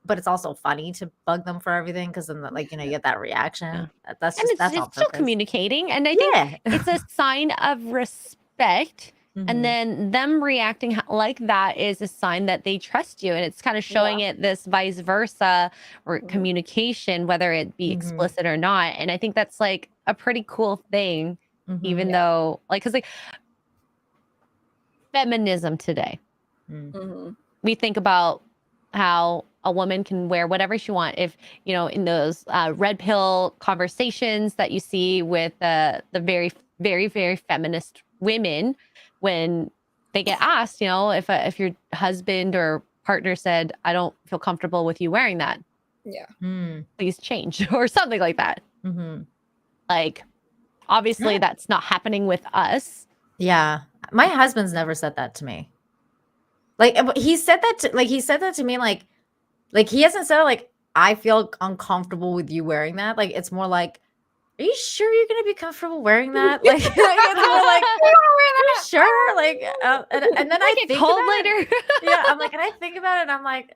but it's also funny to bug them for everything, because then like, you get that reaction. That's still communicating. And I think it's a sign of respect. And then them reacting like that is a sign that they trust you. And it's kind of showing it this vice versa, or communication, whether it be explicit or not. And I think that's like a pretty cool thing, even though like, because like feminism today, we think about how a woman can wear whatever she wants. If, in those red pill conversations that you see with the very, very, very feminist women, when they get asked, if your husband or partner said, I don't feel comfortable with you wearing that. Yeah. Please change, or something like that. Like, obviously that's not happening with us. Yeah. My husband's never said that to me. Like he said that to me, like he hasn't said like, I feel uncomfortable with you wearing that. Like, it's more like, are you sure you're going to be comfortable wearing that? Like, it's more like, are you sure? Like, and then I think cold later. I'm like, and I think about it and I'm like,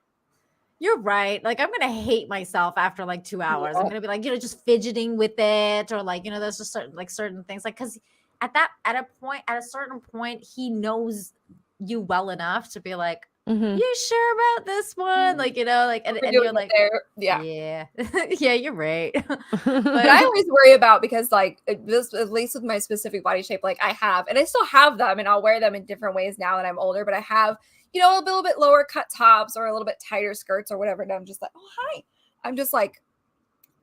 you're right. Like, I'm going to hate myself after like 2 hours. I'm going to be like, just fidgeting with it, or like, there's just certain things, like, cause at a certain point, he knows you well enough to be like, you sure about this one? Like, and you're like, yeah, yeah, you're right. But I always worry about, because like this, at least with my specific body shape, like I have, and I still have them, and I'll wear them in different ways now that I'm older, but I have, a little bit lower cut tops or a little bit tighter skirts or whatever. And I'm just like, oh, hi. I'm just like,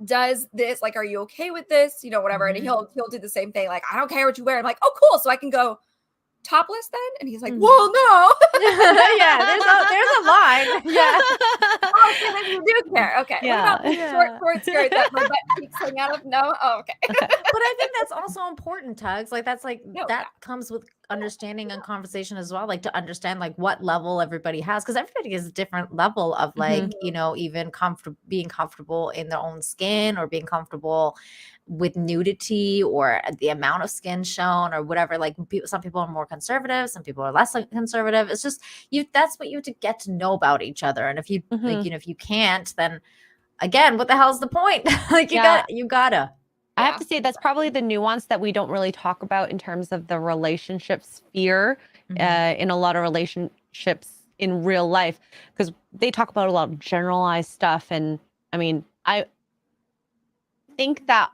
does this, like, are you okay with this? Whatever. And he'll do the same thing. Like, I don't care what you wear. I'm like, oh, cool. So I can go topless then? And he's like, well, no. Yeah, there's a line. Yeah. Oh, okay, then you do care. Okay. Yeah. What about short skirt that my butt cheeks hang out of? No? Oh, okay. But I think that's also important, Tugs. Like that's like No, that comes with understanding and conversation as well. Like to understand like what level everybody has, because everybody has a different level of like, even being comfortable in their own skin or being comfortable with nudity or the amount of skin shown or whatever. Like some people are more conservative, some people are less conservative. It's just that's what you have to get to know about each other. And if you like, if you can't, then again, what the hell's the point? Like you gotta. I have to say that's probably the nuance that we don't really talk about in terms of the relationship sphere in a lot of relationships in real life, because they talk about a lot of generalized stuff. And I mean, I think that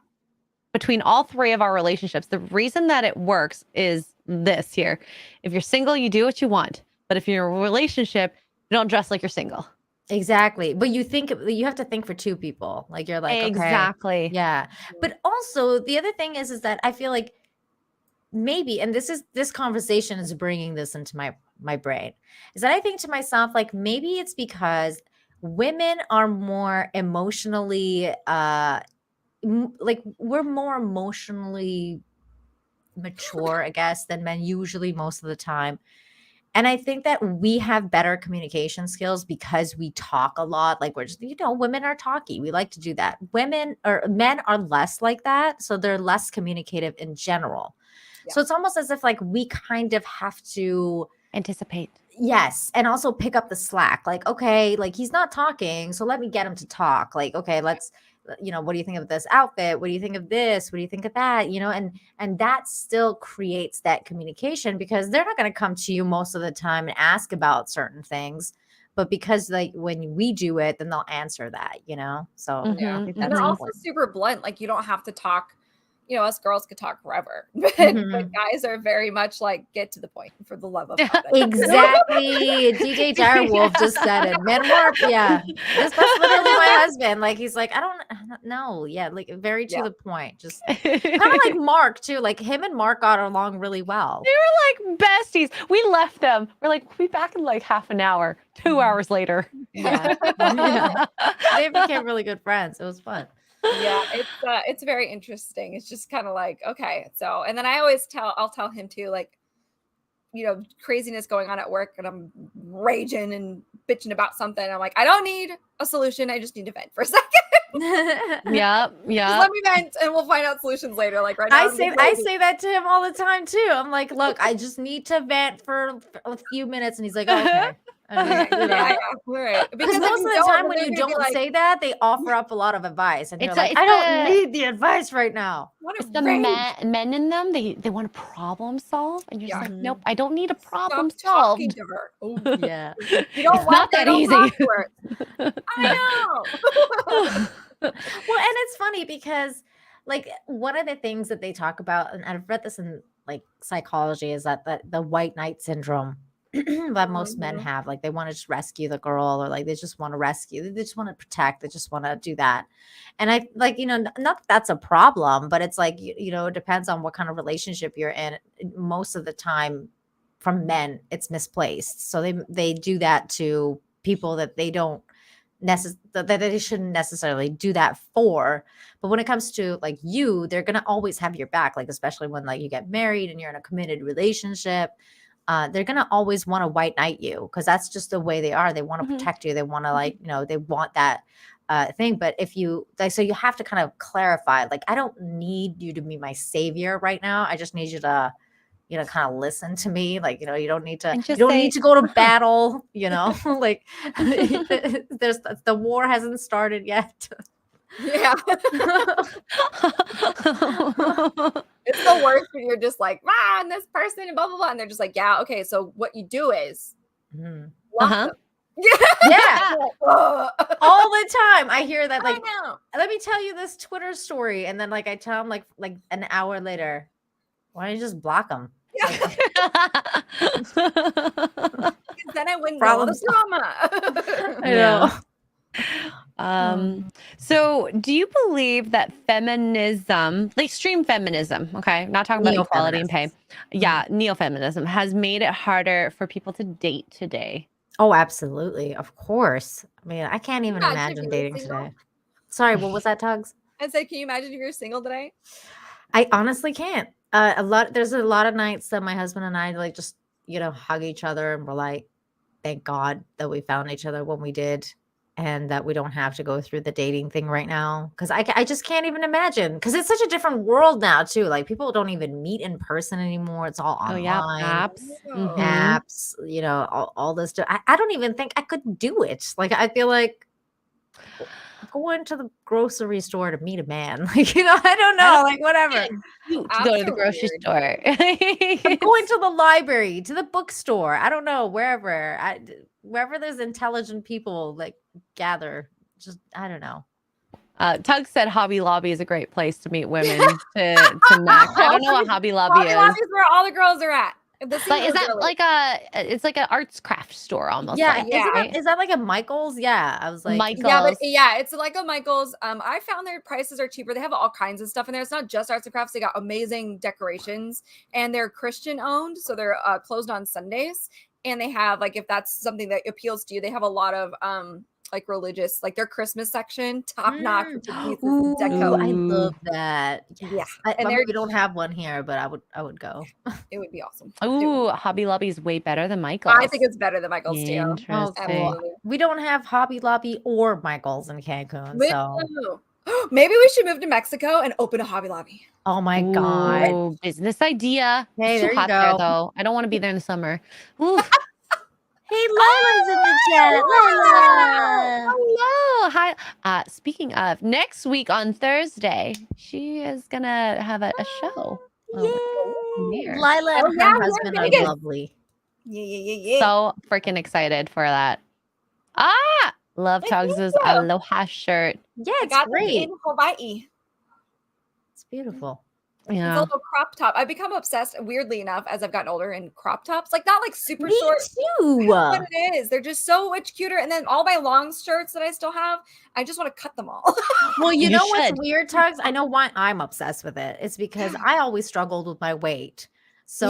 between all three of our relationships, the reason that it works is this here. If you're single, you do what you want. But if you're in a relationship, you don't dress like you're single. Exactly. But you have to think for two people. Like you're like, exactly. Okay, yeah. But also the other thing is that I feel like maybe, and this conversation is bringing this into my brain, is that I think to myself, like maybe it's because women are more emotionally, like we're more emotionally mature, I guess, than men usually most of the time. And I think that we have better communication skills because we talk a lot. Like we're just, women are talky. We like to do that. Men are less like that. So they're less communicative in general. Yeah. So it's almost as if like we kind of have to anticipate. Yes. And also pick up the slack. Like, okay, like he's not talking. So let me get him to talk. Like, okay, let's, what do you think of this outfit? What do you think of this? What do you think of that? And that still creates that communication, because they're not going to come to you most of the time and ask about certain things. But because like when we do it, then they'll answer that, So I think that's they're also super blunt. Like you don't have to talk. Us girls could talk forever, but guys are very much like, get to the point for the love of God. Exactly. DJ Direwolf just said it. Men work. Yeah. That's literally my husband. Like, he's like, I don't know. Yeah. Like very to the point. Just kind of like Mark too. Like him and Mark got along really well. They were like besties. We left them. We're like, we'll be back in like half an hour, 2 hours later. Yeah. They became really good friends. It was fun. Yeah, it's very interesting. It's just kind of like, okay, so, and then I'll tell him too, like, craziness going on at work, and I'm raging and bitching about something. I'm like, I don't need a solution. I just need to vent for a second. Yeah. Just let me vent, and we'll find out solutions later. Like right now, I say that to him all the time too. I'm like, look, I just need to vent for a few minutes, and he's like, okay. Right. Because most of the time when you don't say that, they offer up a lot of advice, and you're like, I don't need the advice right now. It's the men in them. They want to problem solve, and you're just like, nope, I don't need a problem solved. Talking to her. Oh, yeah, you don't it's not that easy. I know. Well, and it's funny because like one of the things that they talk about, and I've read this in like psychology, is that the white knight syndrome that most men have. Like they want to just rescue the girl, or like they just want to rescue, they just want to protect, they just want to do that. And I like, not that that's a problem, but it's like, it depends on what kind of relationship you're in. Most of the time from men, it's misplaced. So they do that to people that they don't that they shouldn't necessarily do that for. But when it comes to like they're gonna always have your back, like especially when like you get married and you're in a committed relationship. They're going to always want to white knight you, because that's just the way they are. They want to protect you. They want to like, they want that thing. But if you like, so you have to kind of clarify, like, I don't need you to be my savior right now. I just need you to, kind of listen to me. Like, you don't need to, need to go to battle, like the war hasn't started yet. Yeah. It's the worst when you're just like, and this person and blah blah blah, and they're just like, yeah, okay, so what you do is block them. Yeah. All the time I hear that, like, let me tell you this Twitter story, and then like I tell them like an hour later, why don't you just block them? Yeah. because then I wouldn't know all the drama. I know. So do you believe that feminism, like extreme feminism, okay, not talking about equality and pay, neo-feminism has made it harder for people to date today? Oh, absolutely. Of course. I mean, I can't even imagine dating today. Sorry, what was that, Tugs? I said, can you imagine if you're single today? I honestly can't. There's a lot of nights that my husband and I like just, hug each other and we're like, thank God that we found each other when we did and that we don't have to go through the dating thing right now. Cause I just can't even imagine. Cause it's such a different world now too. Like people don't even meet in person anymore. It's all online. Apps. Apps, all this stuff. I don't even think I could do it. Like I feel like going to the grocery store to meet a man. Like, I don't know. Like whatever. To go to the grocery store. I'm going to the library, to the bookstore. I don't know, wherever there's intelligent people like gather. Just I don't know. Tug said Hobby Lobby is a great place to meet women to match. I don't know what Hobby Lobby is. Hobby Lobby is where all the girls are at. Like, is that like it's like an arts craft store almost? Yeah, is that like a Michael's? Yeah, I was like Michael's. It's like a Michael's. I found their prices are cheaper. They have all kinds of stuff in there. It's not just arts and crafts. They got amazing decorations, and they're Christian owned, so they're closed on Sundays. And they have like if that's something that appeals to you, they have a lot of like religious, like their Christmas section, top notch. Ooh, I love that. Yes. Yeah, and we don't have one here, but I would go. It would be awesome. Ooh, Hobby Lobby is way better than Michael's. I think it's better than Michael's too. Interesting. We don't have Hobby Lobby or Michael's in Cancun, so maybe we should move to Mexico and open a Hobby Lobby. Oh my God, business idea. Hey, it's too hot there though. I don't want to be there in the summer. Hey, Lila's in the chat. Lila. Hello. Hi. Speaking of, next week on Thursday, she is gonna have a show. Lila and her husband are lovely. Yeah. So freaking excited for that. Love Tugs' Aloha shirt. Yeah, it's great. In Hawaii. It's beautiful. Yeah. It's a little crop top. I've become obsessed, weirdly enough, as I've gotten older in crop tops. Like not like super short. Too. What it is. They're just so much cuter. And then all my long shirts that I still have, I just want to cut them all. Well, you know what's weird, Tugs? I know why I'm obsessed with it. It's because I always struggled with my weight. So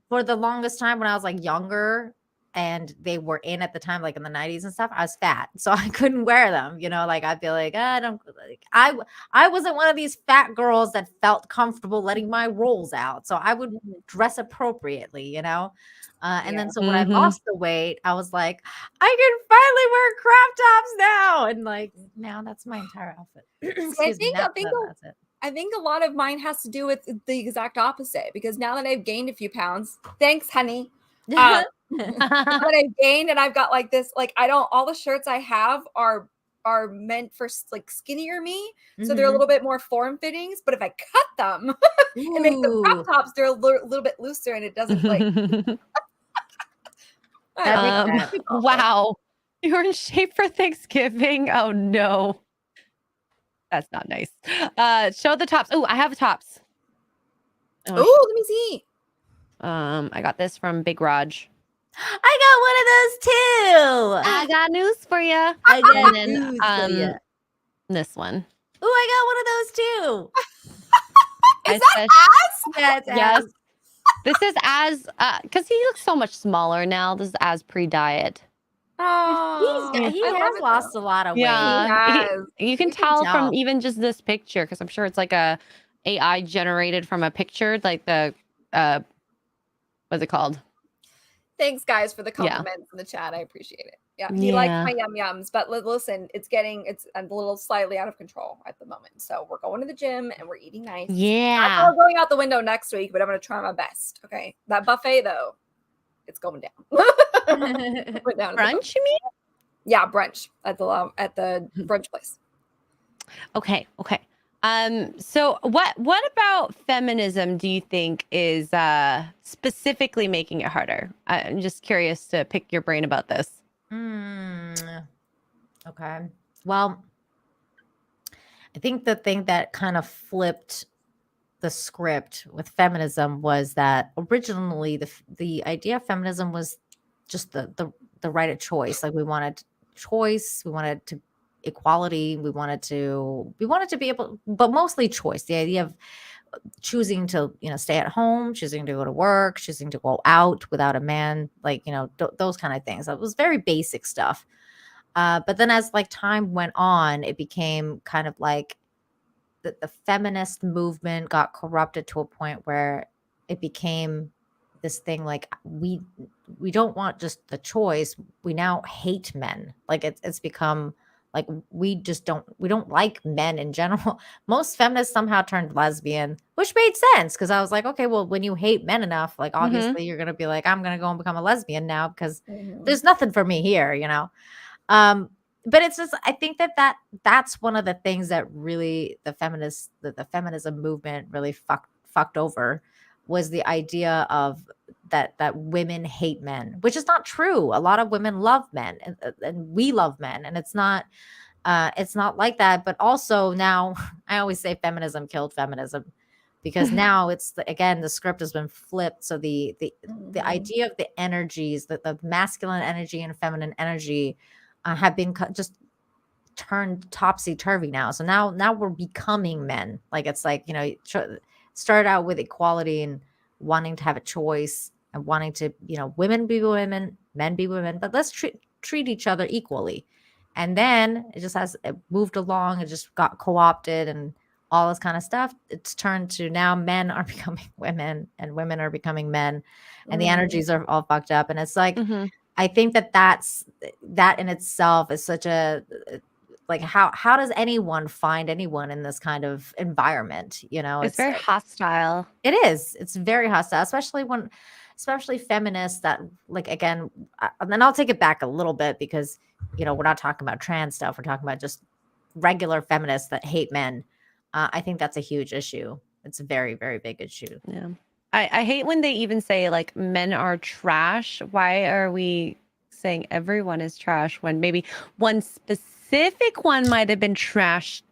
for the longest time when I was like younger and they were in at the time, like in the 90s and stuff, I was fat. So I couldn't wear them, like I feel like I wasn't one of these fat girls that felt comfortable letting my rolls out. So I would dress appropriately, and then so when I lost the weight, I was like, I can finally wear crop tops now. And like now that's my entire outfit. I think a lot of mine has to do with the exact opposite because now that I've gained a few pounds, thanks, honey. That I've gained and I've got like this, like all the shirts I have are meant for like skinnier me, so they're a little bit more form fittings. But if I cut them and make them crop tops, they're a little bit looser and it doesn't like. Wow, you're in shape for Thanksgiving. Oh no. That's not nice. Show the tops. Oh, I have tops. Oh, let me see. I got this from Big Raj. I got one of those too. I got news for you. I got news for you. This one. Oh, I got one of those too. Is that Az? Yeah, it's yes. Az. This is Az, because he looks so much smaller now. This is Az pre-diet. Oh, he has lost a lot of weight. Yeah, you can tell from even just this picture because I'm sure it's like a AI generated from a picture, like the what's it called? Thanks, guys, for the compliments in the chat. I appreciate it. Yeah, he likes my yums, but listen, it's a little slightly out of control at the moment. So we're going to the gym and we're eating nice. Yeah, I'm going out the window next week, but I'm going to try my best. Okay, that buffet though, it's going down. Brunch, you mean? Yeah, brunch at the brunch place. Okay. So what about feminism do you think is specifically making it harder? I'm just curious to pick your brain about this. Okay. Well, I think the thing that kind of flipped the script with feminism was that originally the idea of feminism was just the right of choice. Like we wanted choice, we wanted to equality, we wanted to be able, but mostly choice. The idea of choosing to, stay at home, choosing to go to work, choosing to go out without a man, like, those kind of things. That was very basic stuff. But then as like time went on, it became kind of like the feminist movement got corrupted to a point where it became this thing like we don't want just the choice, we now hate men. Like it's become like we don't like men in general. Most feminists somehow turned lesbian, which made sense because I was like, okay, well, when you hate men enough, like obviously you're gonna be like, I'm gonna go and become a lesbian now because there's nothing for me here, but it's just, I think that's one of the things that really the feminism movement really fucked over, was the idea of that women hate men, which is not true. A lot of women love men, and we love men, and it's not like that. But also now, I always say feminism killed feminism, because now it's again, the script has been flipped. So the idea of the energies, that the masculine energy and feminine energy have been just turned topsy-turvy now. So now we're becoming men. Like it's like, started out with equality and wanting to have a choice and wanting to, women be women, men be women, but let's treat each other equally. And then it moved along, it just got co-opted and all this kind of stuff. It's turned to now men are becoming women and women are becoming men, and the energies are all fucked up. And it's like, I think that in itself is such a, like, how does anyone find anyone in this kind of environment? It's very hostile. It is. It's very hostile, especially feminists that, like, again, and then I'll take it back a little bit because, we're not talking about trans stuff. We're talking about just regular feminists that hate men. I think that's a huge issue. It's a very, very big issue. Yeah. I hate when they even say like men are trash. Why are we saying everyone is trash when maybe one specific one might have been trashy?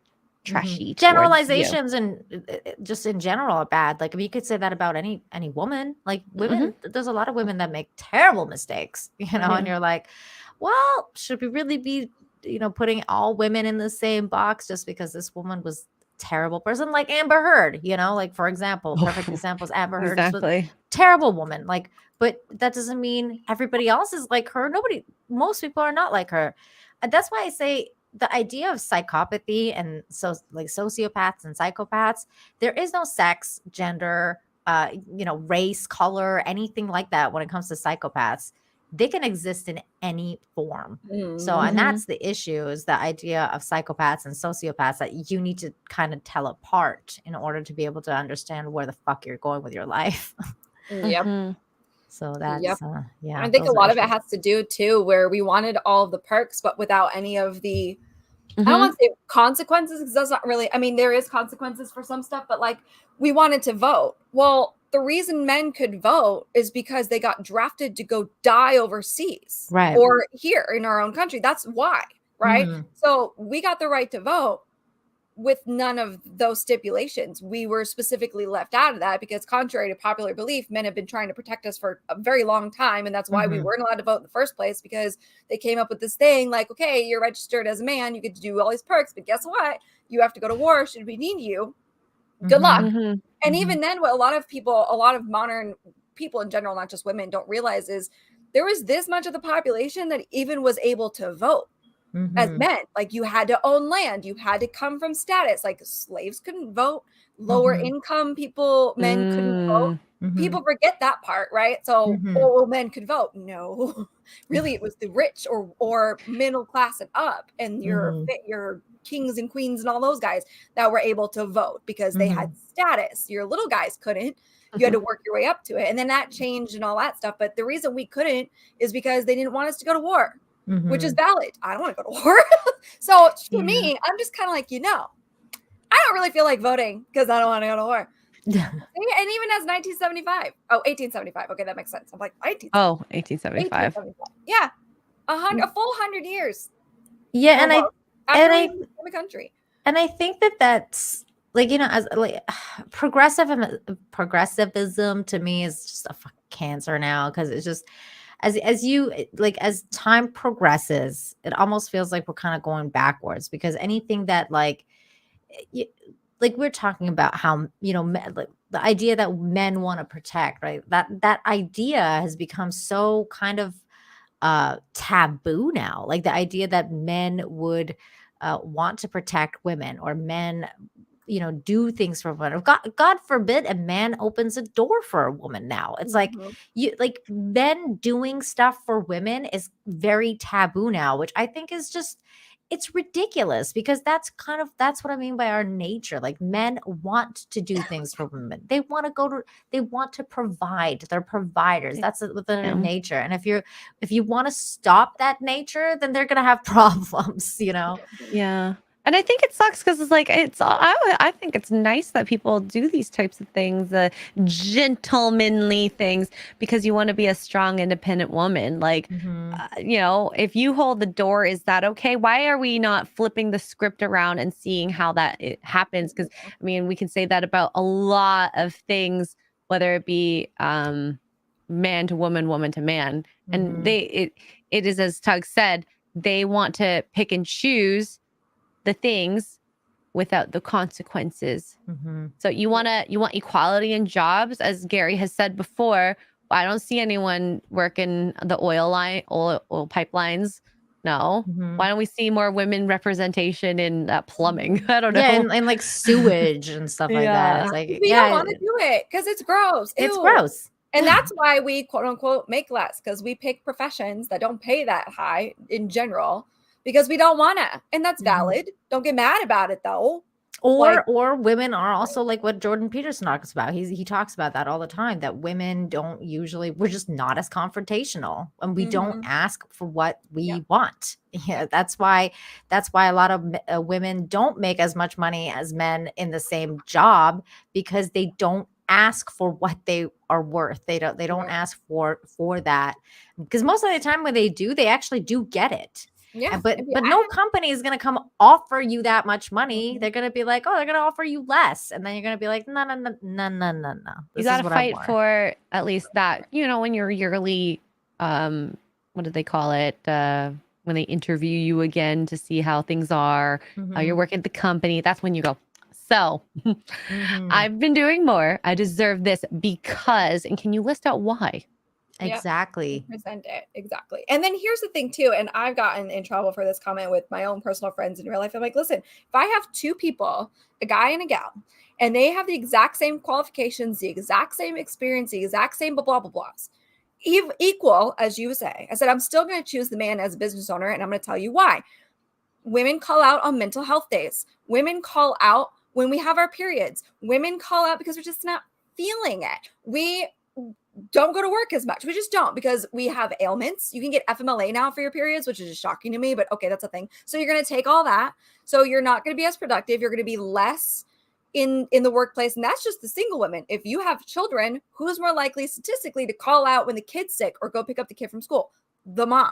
Generalizations and just in general are bad. Like, I mean, you could say that about any woman. Like women, there's a lot of women that make terrible mistakes, and you're like, well, should we really be, putting all women in the same box just because this woman was terrible person, like Amber Heard, like, for example, perfect example is Amber Heard. Exactly. Terrible woman, like, but that doesn't mean everybody else is like her. Most people are not like her. And that's why I say the idea of psychopathy and like sociopaths and psychopaths, there is no sex, gender, race, color, anything like that when it comes to psychopaths. They can exist in any form. So, and that's the issue, is the idea of psychopaths and sociopaths that you need to kind of tell apart in order to be able to understand where the fuck you're going with your life. Yep. So that's, yeah. I think a lot of it has to do too, where we wanted all of the perks, but without any of the, I don't want to say consequences, because that's not really, I mean, there is consequences for some stuff, but like we wanted to vote. Well, the reason men could vote is because they got drafted to go die overseas, right, or here in our own country. That's why, right? So we got the right to vote with none of those stipulations. We were specifically left out of that because, contrary to popular belief, men have been trying to protect us for a very long time. And that's why we weren't allowed to vote in the first place, because they came up with this thing like, okay, you're registered as a man, you get to do all these perks, but guess what? You have to go to war should we need you. Good luck. And even then, what a lot of modern people in general, not just women, don't realize is there was this much of the population that even was able to vote as men. Like, you had to own land, you had to come from status. Like, slaves couldn't vote, lower income people, men couldn't vote. People forget that part, right? So, all men could vote. No, really, it was the rich or middle class and up, and your kings and queens and all those guys that were able to vote because they had status. Your little guys couldn't. You had to work your way up to it. And then that changed and all that stuff. But the reason we couldn't is because they didn't want us to go to war, which is valid. I don't want to go to war. So to me, I'm just kind of like, I don't really feel like voting because I don't want to go to war. And even as 1875. Okay, that makes sense. I'm like, 1875. Yeah. A full 100 years. Yeah. And the country. And I think that's like, as like progressivism to me is just a fucking cancer now, because it's just, as time progresses, it almost feels like we're kind of going backwards, because anything that like we're talking about how, like the idea that men want to protect, right? That idea has become so kind of taboo now. Like the idea that men would want to protect women, or men do things for women. God forbid a man opens a door for a woman now. It's like men doing stuff for women is very taboo now, which I think is just, it's ridiculous, because that's what I mean by our nature. Like men want to do things for women. They want to provide. They're providers. That's within their nature. And if you want to stop that nature, then they're gonna have problems, Yeah. And I think it sucks because it's like I think it's nice that people do these types of things, gentlemanly things, because you want to be a strong, independent woman. Like, if you hold the door, is that okay? Why are we not flipping the script around and seeing how it happens? Because I mean, we can say that about a lot of things, whether it be man to woman, woman to man, and it is, as Tug said, they want to pick and choose the things without the consequences. So you want equality in jobs, as Gary has said before. I don't see anyone working the oil pipelines. No. Why don't we see more women representation in plumbing? I don't know. Yeah, and like sewage and stuff like that. It's like, we don't want to do it because it's gross. It's gross. And that's why we quote unquote make less, because we pick professions that don't pay that high in general, because we don't want to. And that's valid. Don't get mad about it though. Or women are also like what Jordan Peterson talks about. He talks about that all the time, that women don't usually, we're just not as confrontational, and we don't ask for what we want. Yeah, that's why a lot of women don't make as much money as men in the same job, because they don't ask for what they are worth. They don't ask for that, because most of the time when they do, they actually do get it. Yeah, but no company is going to come offer you that much money. They're going to be like, oh, they're going to offer you less, and then you're going to be like, no. You got to fight for at least that. When you're yearly, what do they call it? When they interview you again to see how things are, how you're working at the company. That's when you go, so I've been doing more. I deserve this because, and can you list out why? Exactly. Present it. Exactly. And then here's the thing too, and I've gotten in trouble for this comment with my own personal friends in real life. I'm like, listen, if I have two people, a guy and a gal, and they have the exact same qualifications, the exact same experience, the exact same blah, blah, blah, blahs, equal, as you say, I said, I'm still going to choose the man as a business owner. And I'm going to tell you why. Women call out on mental health days. Women call out when we have our periods. Women call out because we're just not feeling it. We don't go to work as much. We just don't, because we have ailments. You can get FMLA now for your periods, which is just shocking to me, but okay, that's a thing. So you're going to take all that. So you're not going to be as productive. You're going to be less in the workplace. And that's just the single women. If you have children, who's more likely statistically to call out when the kid's sick or go pick up the kid from school? The mom,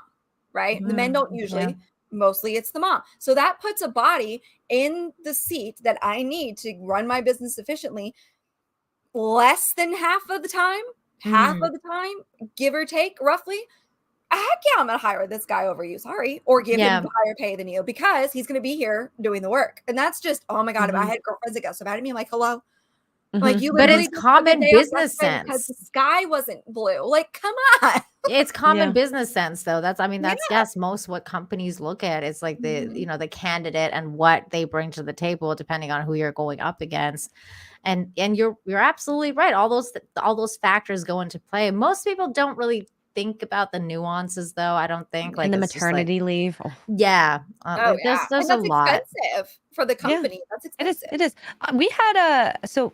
right? The men don't usually. Mostly it's the mom. So that puts a body in the seat that I need to run my business efficiently less than half of the time. Half of the time, give or take, roughly. Heck yeah, I'm gonna hire this guy over you. Sorry, or give him higher pay than you, because he's gonna be here doing the work. And that's just, oh my god. If I had girlfriends that got so mad at me, I'm like, hello, like you. But it's common business sense, because the sky wasn't blue. Like, come on. It's common business sense, though. That's yes, most what companies look at. It's like the the candidate and what they bring to the table, depending on who you're going up against. And you're absolutely right. All those factors go into play. Most people don't really think about the nuances, though. I don't think, like, and the maternity leave. Yeah. There's a lot. Expensive for the company. That's expensive. It is. We had so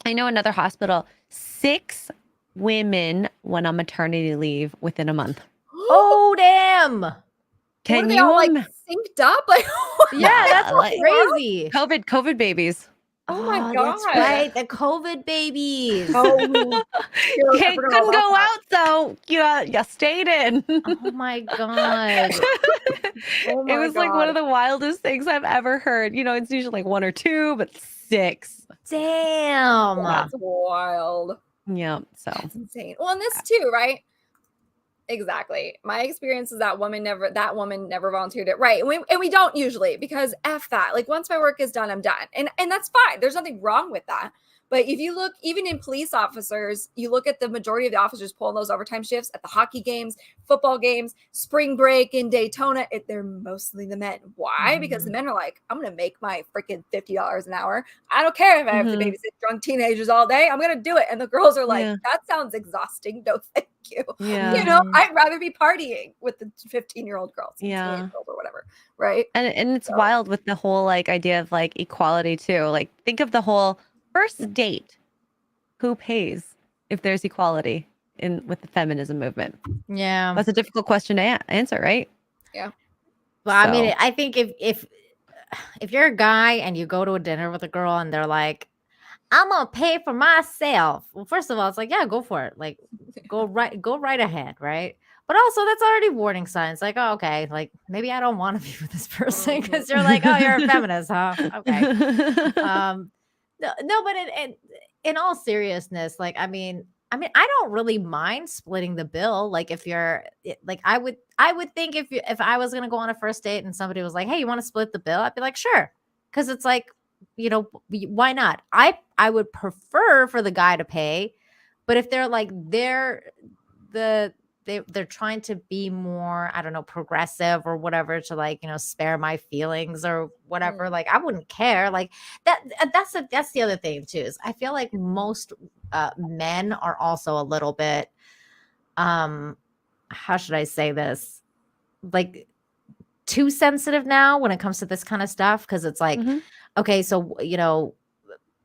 I know another hospital, 6 women went on maternity leave within a month. Oh, damn. Can you all, like, synced up? Like, yeah, that's crazy. COVID babies. Oh my god! That's right, the COVID babies. Couldn't go out, so you stayed in. Oh my god! It was like one of the wildest things I've ever heard. It's usually like 1 or 2, but 6. Damn, that's wild. Yeah, so that's insane. Well, and this too, right? Exactly. My experience is that woman never volunteered it. Right. And we don't usually, because F that. Like, once my work is done, I'm done. And that's fine. There's nothing wrong with that. But if you look, even in police officers, you look at the majority of the officers pulling those overtime shifts at the hockey games, football games, spring break in Daytona, they're mostly the men. Why? Because the men are like, I'm going to make my freaking $50 an hour. I don't care if I have to babysit drunk teenagers all day. I'm going to do it. And the girls are like, that sounds exhausting. No, thank you. Yeah. You know, I'd rather be partying with the 15-year-old girls, Yeah, or whatever. Right. and it's wild with the whole like idea of like equality too. Like, think of the whole first date. Who pays if there's equality in with the feminism movement? Yeah, That's a difficult question to answer, right? Yeah. Well, I mean, I think if you're a guy and you go to a dinner with a girl and they're like, I'm gonna pay for myself. Well, first of all, it's like, yeah, go for it. Like, go right ahead, right? But also, that's already warning signs. Like, oh, okay, like maybe I don't want to be with this person because you're like, oh, you're a feminist, huh? Okay. No, but in all seriousness, like, I mean, I don't really mind splitting the bill. Like, if you're like, I would think if I was gonna go on a first date and somebody was like, hey, you want to split the bill? I'd be like, sure, because it's like, why not? I would prefer for the guy to pay, but if they're like they're trying to be more, I don't know, progressive or whatever, to like, spare my feelings or whatever, like, I wouldn't care. Like, that's the other thing too, is I feel like most men are also a little bit, how should I say this, like, too sensitive now when it comes to this kind of stuff, because it's like, okay, so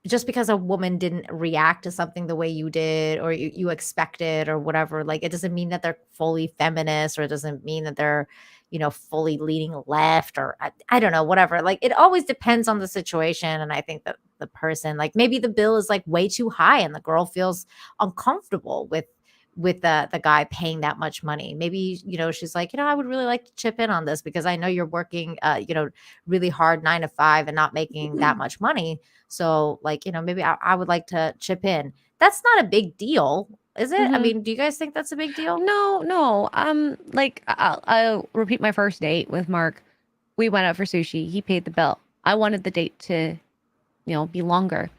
just because a woman didn't react to something the way you did, or you expected or whatever, like, it doesn't mean that they're fully feminist, or it doesn't mean that they're fully leaning left, or I don't know, whatever. Like, it always depends on the situation. And I think that the person, like, maybe the bill is like way too high and the girl feels uncomfortable with the guy paying that much money. Maybe, she's like, I would really like to chip in on this because I know you're working, really hard 9 to 5 and not making that much money. So, like, maybe I would like to chip in. That's not a big deal, is it? I mean, do you guys think that's a big deal? No. Like, I'll repeat my first date with Mark. We went out for sushi. He paid the bill. I wanted the date to, be longer.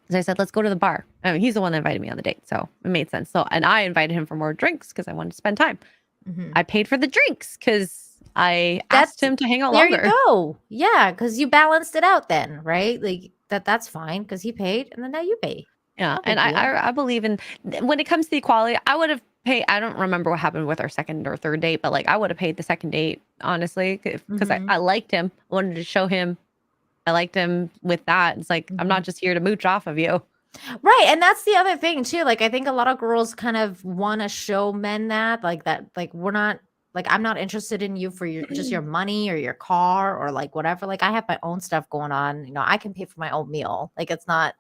So I said, let's go to the bar. I mean, he's the one that invited me on the date, so it made sense. So, and I invited him for more drinks because I wanted to spend time. I paid for the drinks because I asked him to hang out longer. There you go. Yeah, because you balanced it out then, right? Like, that's fine because he paid and then now you pay. Yeah, and I believe in, when it comes to equality, I would have paid. I don't remember what happened with our second or third date, but like, I would have paid the second date, honestly, because I liked him. I wanted to show him I liked him with that. It's like, I'm not just here to mooch off of you. Right. And that's the other thing too. Like, I think a lot of girls kind of want to show men that, like, we're not, like, I'm not interested in you for just your money or your car or like whatever. Like, I have my own stuff going on. I can pay for my own meal. Like, it's not,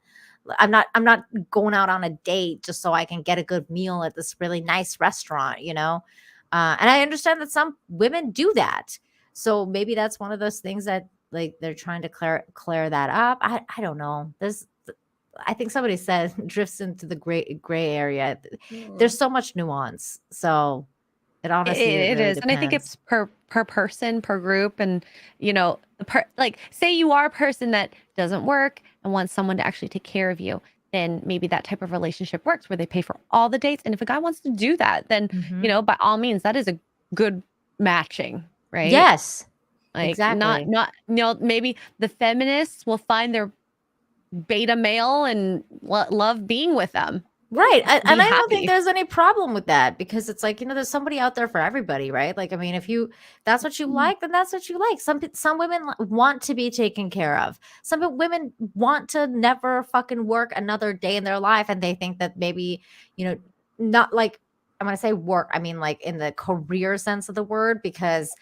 I'm not going out on a date just so I can get a good meal at this really nice restaurant, and I understand that some women do that. So maybe that's one of those things that, like, they're trying to clear that up. I don't know. I think somebody said drifts into the gray area. There's so much nuance. So it honestly it really is. And I think depends. it's per person, per group. And, like, say you are a person that doesn't work and wants someone to actually take care of you, then maybe that type of relationship works where they pay for all the dates. And if a guy wants to do that, then, by all means, that is a good matching, right? Yes. Like, exactly. not, maybe the feminists will find their beta male and love being with them. Right. And I don't think there's any problem with that, because it's like, there's somebody out there for everybody, right? Like, I mean, if that's what you like, then that's what you like. Some women want to be taken care of. Some women want to never fucking work another day in their life. And they think that maybe, not like, I'm going to say work, I mean, like, in the career sense of the word, because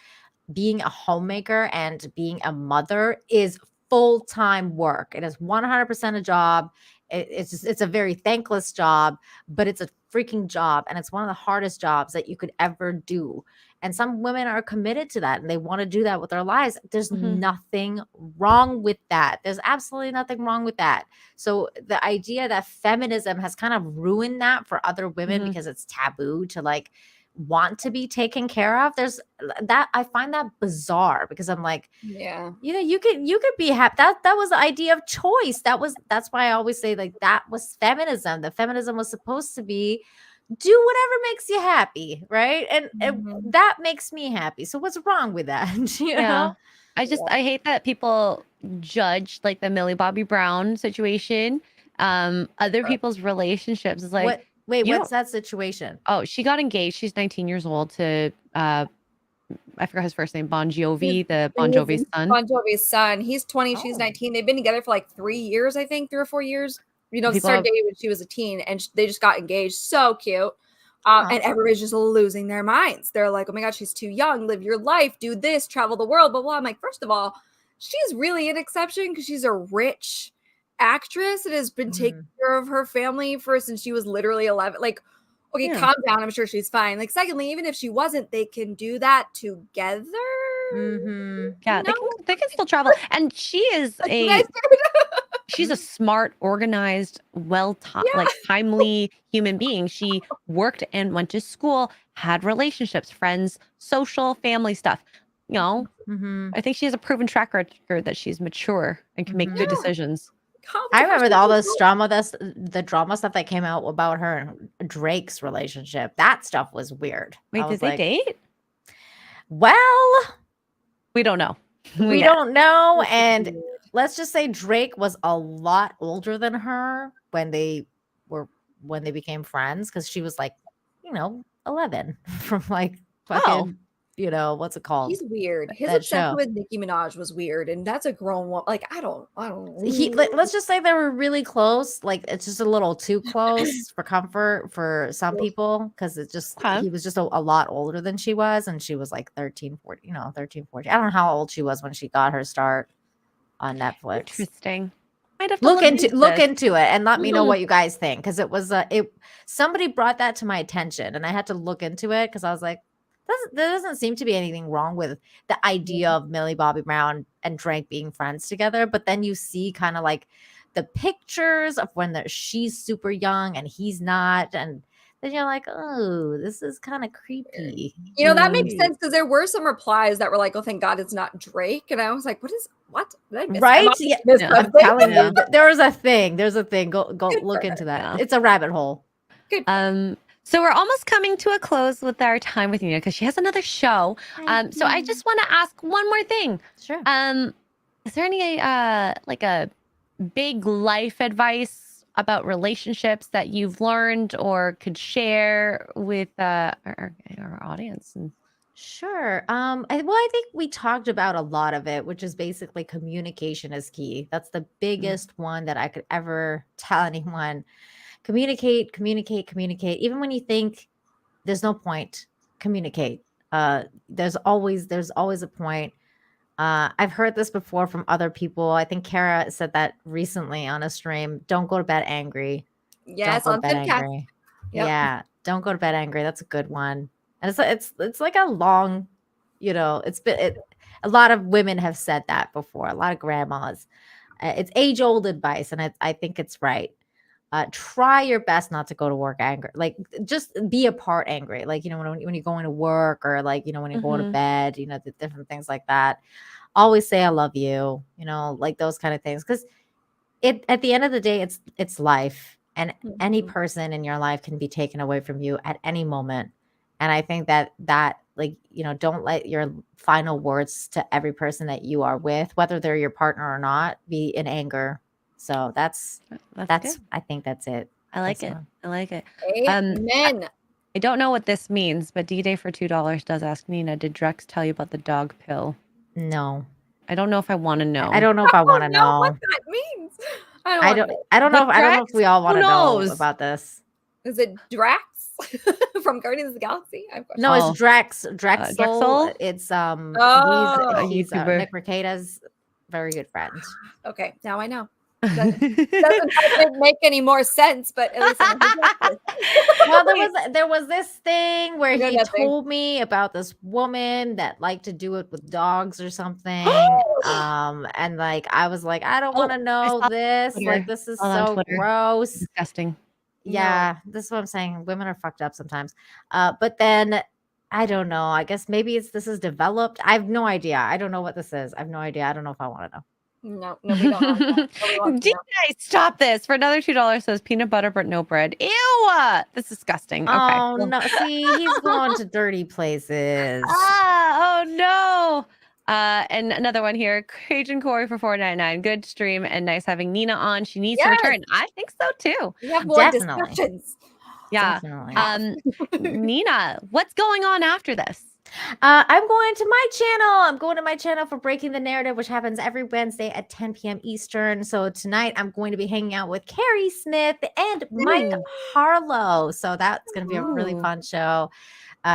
being a homemaker and being a mother is full-time work. It is 100% a job. It's a very thankless job, but it's a freaking job. And it's one of the hardest jobs that you could ever do. And some women are committed to that and they want to do that with their lives. There's nothing wrong with that. There's absolutely nothing wrong with that. So the idea that feminism has kind of ruined that for other women because it's taboo to, like, want to be taken care of. There's that, I find that bizarre, because I'm like, Yeah. you could be happy. That was the idea of choice. That's why I always say, like, that was feminism. The feminism was supposed to be, do whatever makes you happy, right? And that makes me happy. So what's wrong with that? You know? I hate that people judge like the Millie Bobby Brown situation, other people's relationships. Is like, what's that situation? Oh, she got engaged. She's 19 years old to I forgot his first name, Bon Jovi, the Bon Jovi's son. Bon Jovi's son. He's 20, she's 19. They've been together for like 3 years, I think, 3 or 4 years. You know, started dating when she was a teen, and they just got engaged. So cute. And everybody's just losing their minds. They're like, oh my God, she's too young. Live your life. Do this. Travel the world. Blah, blah. I'm like, first of all, she's really an exception because she's a rich actress and has been taking care of her family since she was literally 11. Like, okay, calm down. I'm sure she's fine. Like, secondly, even if she wasn't, they can do that together. Yeah, they can still travel. And she is she's a smart, organized, timely human being. She worked and went to school, had relationships, friends, social, family stuff. You know, I think she has a proven track record that she's mature and can make good decisions. I remember all this drama, the drama stuff that came out about her and Drake's relationship. That stuff was weird. Wait, did they date? Well, we don't know. We don't know. And let's just say Drake was a lot older than her when they became friends, because she was like, 11 from like fucking, what's it called? He's weird. His obsession with Nicki Minaj was weird, and that's a grown woman. Like, I don't. Let's just say they were really close. Like, it's just a little too close for comfort for some people, because he was just a lot older than she was, and she was like 13, 14. I don't know how old she was when she got her start on Netflix. Interesting. I'd have to look into it and let me know what you guys think, because it was somebody brought that to my attention, and I had to look into it because I was like, there doesn't seem to be anything wrong with the idea of Millie Bobby Brown and Drake being friends together. But then you see kind of like the pictures of when she's super young and he's not, and then you're like, oh, this is kind of creepy. That makes sense, because there were some replies that were like, oh, thank God it's not Drake. And I was like, what? Did I miss? Right? I'm telling you, there was a thing. There's a thing. Go look into that. Yeah. It's a rabbit hole. Good. So we're almost coming to a close with our time with Nina, because she has another show. So I just want to ask one more thing. Sure. Is there any like a big life advice about relationships that you've learned or could share with our audience? Sure. I think we talked about a lot of it, which is basically communication is key. That's the biggest one that I could ever tell anyone. Communicate. Even when you think there's no point, communicate. There's always a point. I've heard this before from other people. I think Kara said that recently on a stream. Don't go to bed angry. Yes, on Femcast. Yep. Yeah, don't go to bed angry. That's a good one. And it's like a long, a lot of women have said that before. A lot of grandmas. It's age old advice, and I think it's right. Try your best not to go to work angry. Like, just be apart angry. Like, when you're going to work, or like, when you're going to bed, the different things like that. Always say I love you, like those kind of things. Because at the end of the day, it's life, and any person in your life can be taken away from you at any moment. And I think that like, don't let your final words to every person that you are with, whether they're your partner or not, be in anger. So that's I think that's it. I like it. Amen. I don't know what this means, but D-Day for $2 does ask Nina, did Drex tell you about the dog pill? No. I don't know if I want to know. I don't know if I want to know what that means. I don't know if we all want to know about this. Is it Drax from Guardians of the Galaxy? No, it's Drexel. It's he's Nick Mercada's very good friend. Okay, now I know. Doesn't make any more sense, but at least well, there was this thing where he told me about this woman that liked to do it with dogs or something. And like I was like, I don't want to know this. Like, this is so gross. Disgusting. Yeah, this is what I'm saying. Women are fucked up sometimes. But then I don't know. I guess maybe this is developed. I have no idea. I don't know what this is. I have no idea. I don't know if I want to know. No, we don't want that. Nobody wants to know. Guys, stop this. For another $2 says peanut butter but no bread. Ew! That's disgusting. Okay. Oh no. See, he's going to dirty places. Oh no. And another one here, Cajun Corey for $4.99. Good stream and nice having Nina on. She needs to return. I think so too. We have more discussions. Yeah. Definitely. Nina, what's going on after this? I'm going to my channel. I'm going to my channel for Breaking the Narrative, which happens every Wednesday at 10 p.m. Eastern. So tonight I'm going to be hanging out with Carrie Smith and Mike Harlow. So that's going to be a really fun show.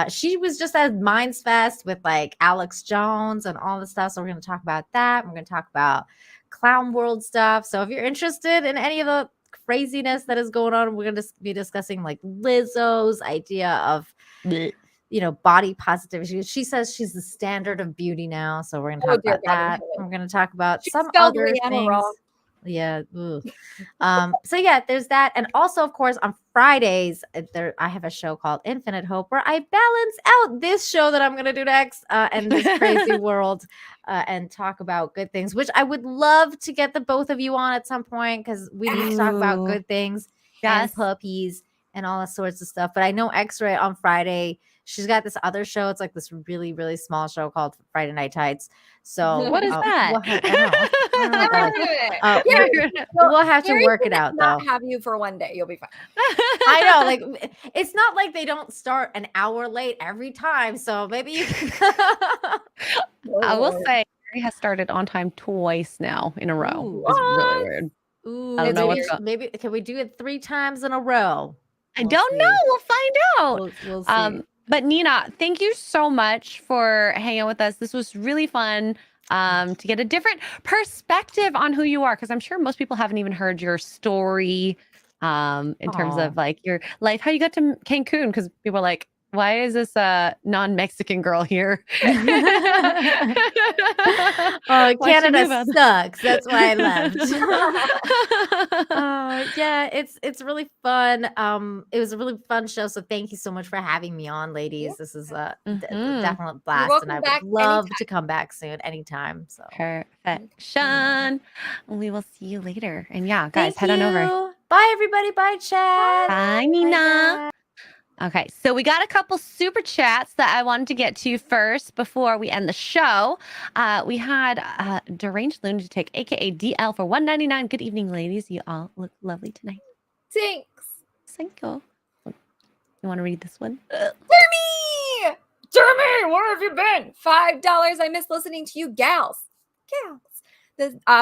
She was just at Minds Fest with like Alex Jones and all the stuff. So we're going to talk about that. We're going to talk about Clown World stuff. So if you're interested in any of the craziness that is going on, we're going to be discussing like Lizzo's idea of body positivity. She says she's the standard of beauty now. So we're going to talk about that. We're going to talk about some other things. Yeah. So yeah, there's that. And also, of course, on Fridays, I have a show called Infinite Hope where I balance out this show that I'm going to do next and this crazy world and talk about good things, which I would love to get the both of you on at some point because we need to talk about good things and puppies and all that sorts of stuff. But I know X-Ray on Friday, she's got this other show. It's like this really, really small show called Friday Night Tights. So what is that? We'll have to work it out, though. Have you for one day. You'll be fine. I know. Like, it's not like they don't start an hour late every time. So maybe you can. I will say, Carrie has started on time twice now in a row. It's really weird. Ooh, I don't know what's up. Maybe can we do it 3 times in a row? I don't know. We'll find out. We'll see. But Nina, thank you so much for hanging out with us. This was really fun to get a different perspective on who you are, because I'm sure most people haven't even heard your story in terms of like your life, how you got to Cancun, because people are like, why is this a non-Mexican girl here? Oh, Canada sucks. That's why I left. Yeah, it's really fun. It was a really fun show. So thank you so much for having me on, ladies. This is a definite blast, and I would love to come back soon, anytime. So perfection. We will see you later. And yeah, guys, head on over. Bye, everybody. Bye, chat. Bye, Nina. Okay, so we got a couple super chats that I wanted to get to first before we end the show. We had Deranged Lunatic, aka DL, for $1.99. Good evening, ladies. You all look lovely tonight. Thanks. Thank you. You want to read this one? Jeremy, where have you been? $5. I miss listening to you gals.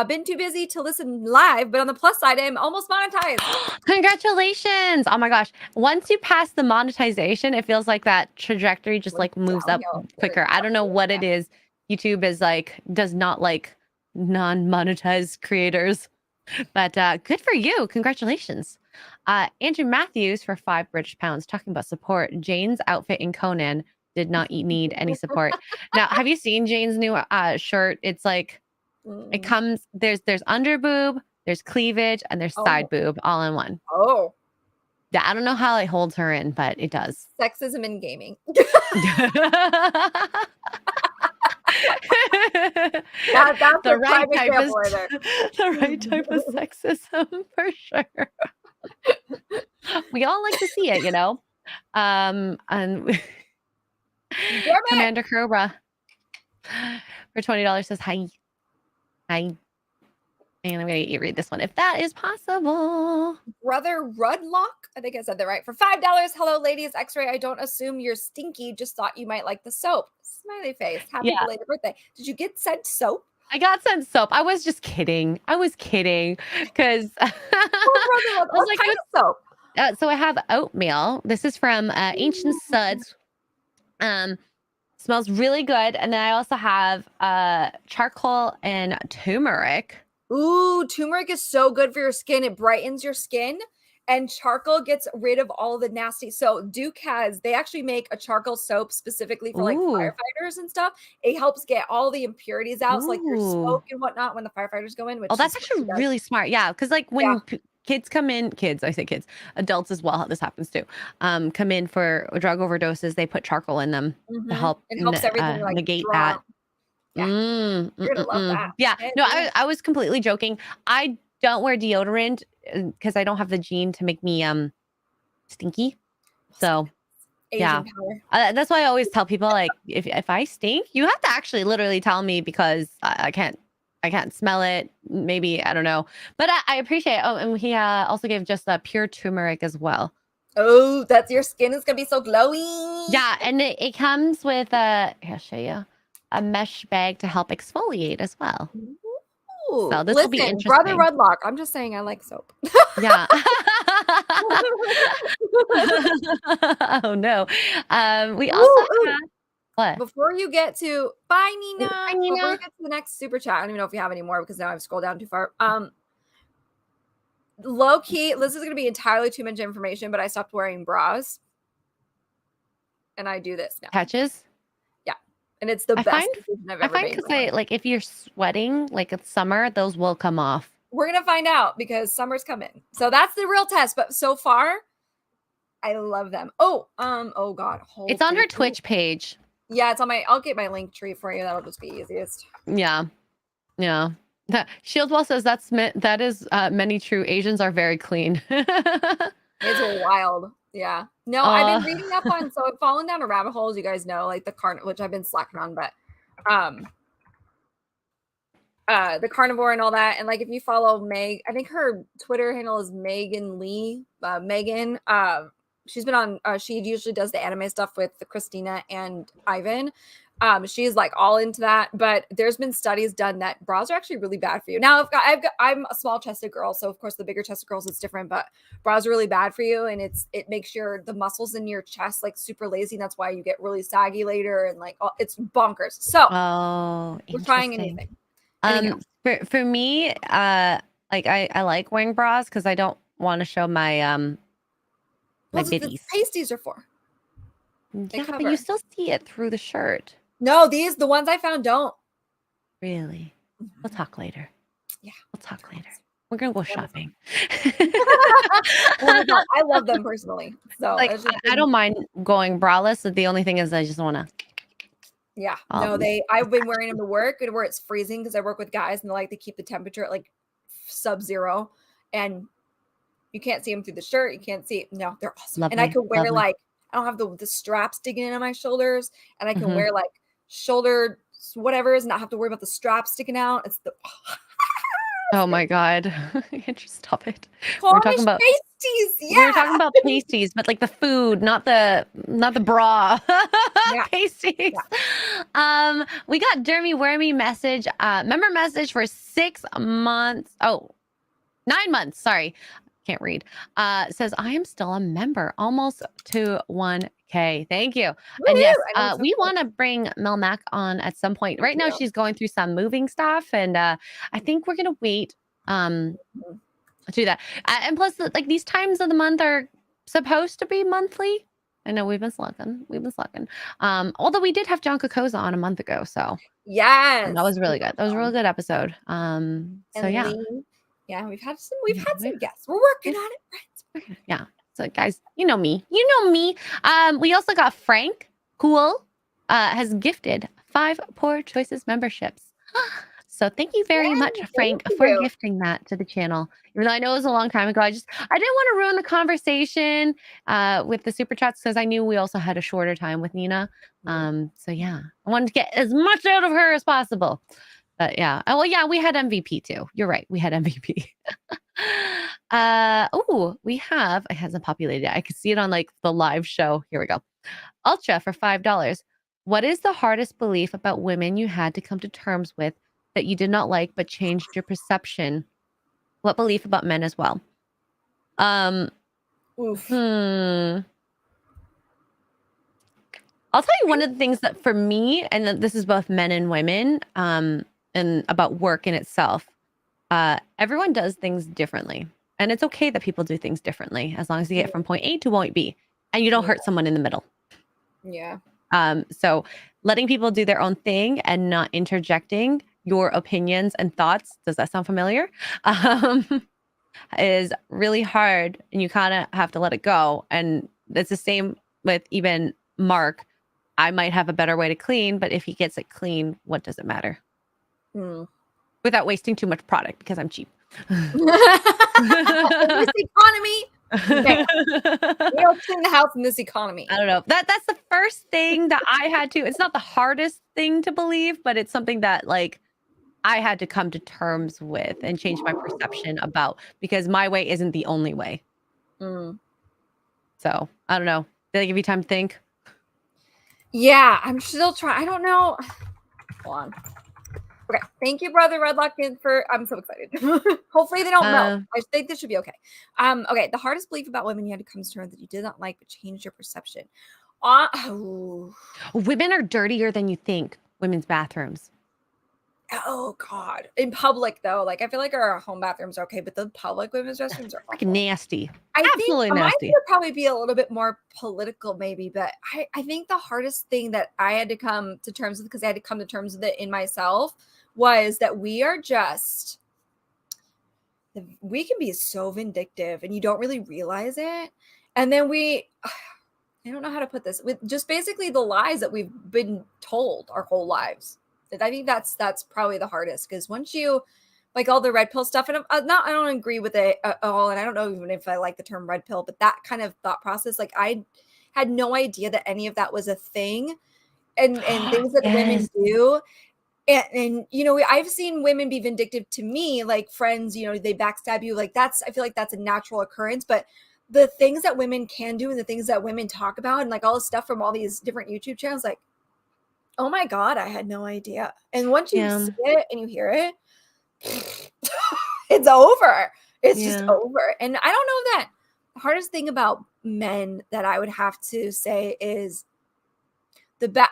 Been too busy to listen live, but on the plus side, I'm almost monetized. Congratulations. Oh my gosh. Once you pass the monetization, it feels like that trajectory just like moves up quicker. I don't know what it is. YouTube is like, does not like non-monetized creators, but good for you. Congratulations. Andrew Matthews for 5 British pounds talking about support. Jane's outfit in Conan did not need any support. Now, have you seen Jane's new shirt? It's like, it comes, there's under boob, there's cleavage, and there's side boob all in one. Oh. Yeah, I don't know how it holds her in, but it does. Sexism in gaming. That's the right type of sexism for sure. We all like to see it, you know. And Commander Cobra for $20 says hi. And I'm going to read this one if that is possible. Brother Rudlock, I think I said that right. For $5, hello, ladies. X-Ray, I don't assume you're stinky. Just thought you might like the soap. Smiley face. Happy belated birthday. Did you get sent soap? I got sent soap. I was just kidding. Because I was like, what soap? So I have oatmeal. This is from Ancient Suds. Smells really good. And then I also have charcoal and turmeric. Ooh, turmeric is so good for your skin. It brightens your skin. And charcoal gets rid of all the nasty. So Duke they actually make a charcoal soap specifically for like firefighters and stuff. It helps get all the impurities out. So like your smoke and whatnot when the firefighters go in. Which that's actually really smart. Yeah. Because like when kids come in, I say kids, adults as well, this happens too, come in for drug overdoses, they put charcoal in them to help It helps everything like negate draw. that. Yeah. You're gonna love that. Yeah, Hey, no, yeah. I was completely joking. I don't wear deodorant because I don't have the gene to make me stinky. So yeah, Asian power. that's why I always tell people, like, if I stink, you have to actually literally tell me, because I can't smell it. Maybe, I don't know, but I appreciate it. Oh, and he also gave just a pure turmeric as well. Oh, that's your skin is gonna be so glowy. Yeah, and it comes with here, I'll show you, a mesh bag to help exfoliate as well. Ooh, So this will be listen, Brother interesting. Rudlock, I'm just saying I like soap. Yeah. Oh no. We also have what? Before you get to bye, Nina. Bye, Before Nina. you get to the next super chat, I don't even know if you have any more because now I've scrolled down too far. Low key, this is gonna be entirely too much information, but I stopped wearing bras. And I do this now. Patches? Yeah. And it's the best decision I've ever made. I find, because if you're sweating, like it's summer, those will come off. We're gonna find out because summer's coming. So that's the real test. But so far, I love them. Oh god. It's on her Twitch page. Yeah, it's on my, I'll get my link tree for you. That'll just be easiest. Yeah. Yeah. Shieldwell says that is many true. Asians are very clean. It's wild. Yeah. No, I've been reading up on, so I've fallen down a rabbit hole, as you guys know, like the which I've been slacking on, but the carnivore and all that. And like if you follow Meg, I think her Twitter handle is Megan Lee. Megan. She's been on, she usually does the anime stuff with Christina and Ivan. She's like all into that, but there's been studies done that bras are actually really bad for you. Now I'm a small chested girl, so of course the bigger chested girls it's different, but bras are really bad for you, and it makes the muscles in your chest like super lazy, and that's why you get really saggy later, and like it's bonkers. So we're trying anything. For me, like I like wearing bras because I don't want to show my my bitties. Pasties are for. Yeah, but you still see it through the shirt. No, the ones I found don't. Really? We'll talk later. Yeah. We'll talk later. We're going to go shopping. Oh my God, I love them personally. So like, I don't mind going braless. The only thing is I just want to. Yeah. No, I've been wearing them to work where it's freezing because I work with guys and they like to keep the temperature at like sub-zero, and you can't see them through the shirt. You can't see. No, they're awesome. Lovely, and I can wear like, I don't have the straps sticking in my shoulders, and I can wear like shoulder whatever and not have to worry about the straps sticking out. It's the oh my God. Just stop it. We're talking about pasties. Yeah. We're talking about pasties, but like the food, not the bra. Yeah. Pasties. Yeah. We got Jeremy Wormy message, member message for 6 months. Oh, 9 months. Sorry. Can't read. Says I am still a member, almost to 1K. Thank you. Woo-hoo! And yes, we want to bring Mel Mac on at some point. Right now, she's going through some moving stuff, and I think we're gonna wait to do that. And plus, like these times of the month are supposed to be monthly. I know we've been slacking. Although we did have John Kokoza on a month ago, so yes, that was really good. That was a really good episode. So yeah. Yeah, we've had some guests. We're working on it, right? Yeah. So guys, you know me. We also got Frank Cool has gifted 5 Poor Choices memberships. So thank you very much, Frank, for gifting that to the channel. Even though I know it was a long time ago, I didn't want to ruin the conversation with the super chats because I knew we also had a shorter time with Nina. So yeah, I wanted to get as much out of her as possible. But yeah. Oh, well, yeah, we had MVP too. You're right. We had MVP. We have, it hasn't populated. I could see it on like the live show. Here we go. Ultra for $5. What is the hardest belief about women you had to come to terms with that you did not like, but changed your perception? What belief about men as well? I'll tell you one of the things that for me, and this is both men and women, and about work in itself, everyone does things differently. And it's okay that people do things differently as long as you get from point A to point B and you don't hurt someone in the middle. Yeah. So letting people do their own thing and not interjecting your opinions and thoughts. Does that sound familiar? is really hard, and you kind of have to let it go. And it's the same with even Mark. I might have a better way to clean, but if he gets it clean, what does it matter? Without wasting too much product, because I'm cheap. In this economy, bam. We don't clean the house in this economy. I don't know. That's the first thing that I had to. It's not the hardest thing to believe, but it's something that like I had to come to terms with and change my perception about, because my way isn't the only way. So I don't know. Did I give you time to think? Yeah, I'm still trying. I don't know. Hold on. Okay, thank you, brother Redlock, for. I'm so excited. Hopefully they don't know. I think this should be okay. Okay, the hardest belief about women you had to come to terms that you did not like but changed your perception. Women are dirtier than you think. Women's bathrooms. Oh God! In public though, like I feel like our home bathrooms are okay, but the public women's restrooms are freaking nasty. Absolutely nasty. Mine would probably be a little bit more political, maybe, but I think the hardest thing that I had to come to terms with, because I had to come to terms with it in myself, was that we can be so vindictive, and you don't really realize it, and then I don't know how to put this, with just basically the lies that we've been told our whole lives. I think that's probably the hardest, because once you like all the red pill stuff, and I don't agree with it at all, and I don't know even if I like the term red pill, but that kind of thought process, like I had no idea that any of that was a thing, and things that women do, and you know, I've seen women be vindictive to me, like friends, you know, they backstab you, like I feel like that's a natural occurrence, but the things that women can do and the things that women talk about, and like all the stuff from all these different YouTube channels, like, oh my God, I had no idea. And once you see it and you hear it, it's over. It's just over. And I don't know that the hardest thing about men that I would have to say is the bad,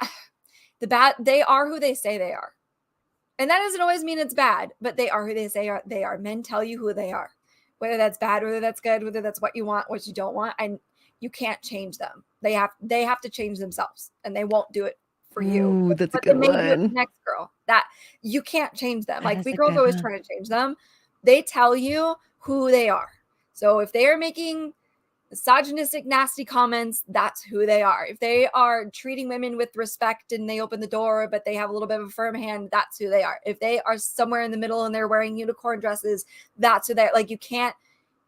they are who they say they are. And that doesn't always mean it's bad, but they are who they say they are. Men tell you who they are, whether that's bad, whether that's good, whether that's what you want, what you don't want. And you can't change them. They have to change themselves, and they won't do it for you. Ooh, that's a good one. Next girl, that you can't change them. Like we girls always trying to change them. They tell you who they are. So if they are making misogynistic, nasty comments, that's who they are. If they are treating women with respect and they open the door, but they have a little bit of a firm hand, that's who they are. If they are somewhere in the middle and they're wearing unicorn dresses, that's who they're like. You can't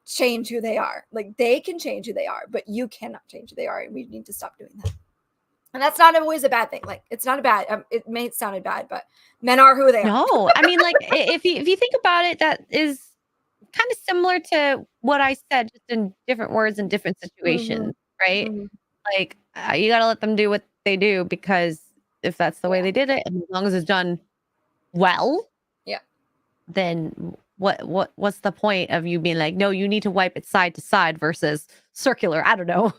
change who they are. Like they can change who they are, but you cannot change who they are. And we need to stop doing that. And that's not always a bad thing. Like it's not a bad, it may sound bad, but men are who they are. No, I mean, like if you think about it, that is kind of similar to what I said, just in different words and different situations, right? Like you got to let them do what they do, because if that's the way they did it, and as long as it's done well, then what's the point of you being like, no, you need to wipe it side to side versus circular? I don't know.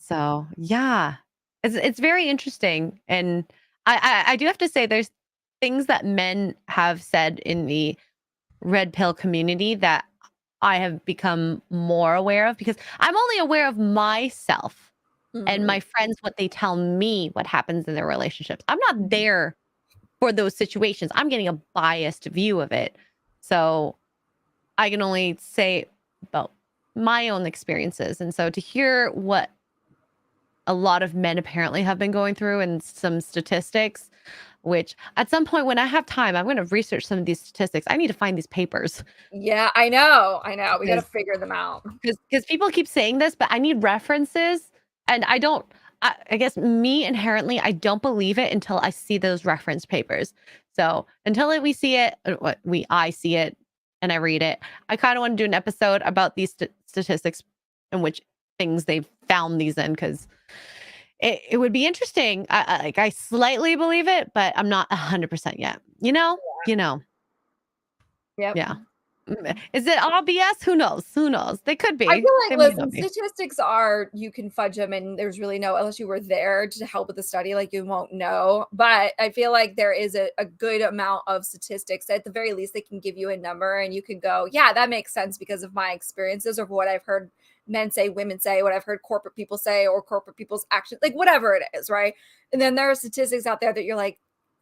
So yeah, it's very interesting, and I do have to say, there's things that men have said in the red pill community that I have become more aware of, because I'm only aware of myself and my friends, what they tell me, what happens in their relationships. I'm not there for those situations. I'm getting a biased view of it. So I can only say about my own experiences. And so to hear what a lot of men apparently have been going through, and some statistics, which at some point when I have time, I'm going to research some of these statistics. I need to find these papers. Yeah, I know. We got to figure them out. Because people keep saying this, but I need references. And I guess me inherently, I don't believe it until I see those reference papers. So until we see it, I see it and I read it, I kind of want to do an episode about these statistics and which things they've found these in, because it would be interesting. I slightly believe it, but I'm not 100% yet. You know? Yep. Yeah. Is it all BS? Who knows? They could be. I feel like, listen, statistics are, you can fudge them, and there's really no, unless you were there to help with the study, like you won't know. But I feel like there is a good amount of statistics. At the very least, they can give you a number, and you can go, yeah, that makes sense because of my experiences, or what I've heard men say, women say, what I've heard corporate people say, or corporate people's actions, like whatever it is, right? And then there are statistics out there that you're like,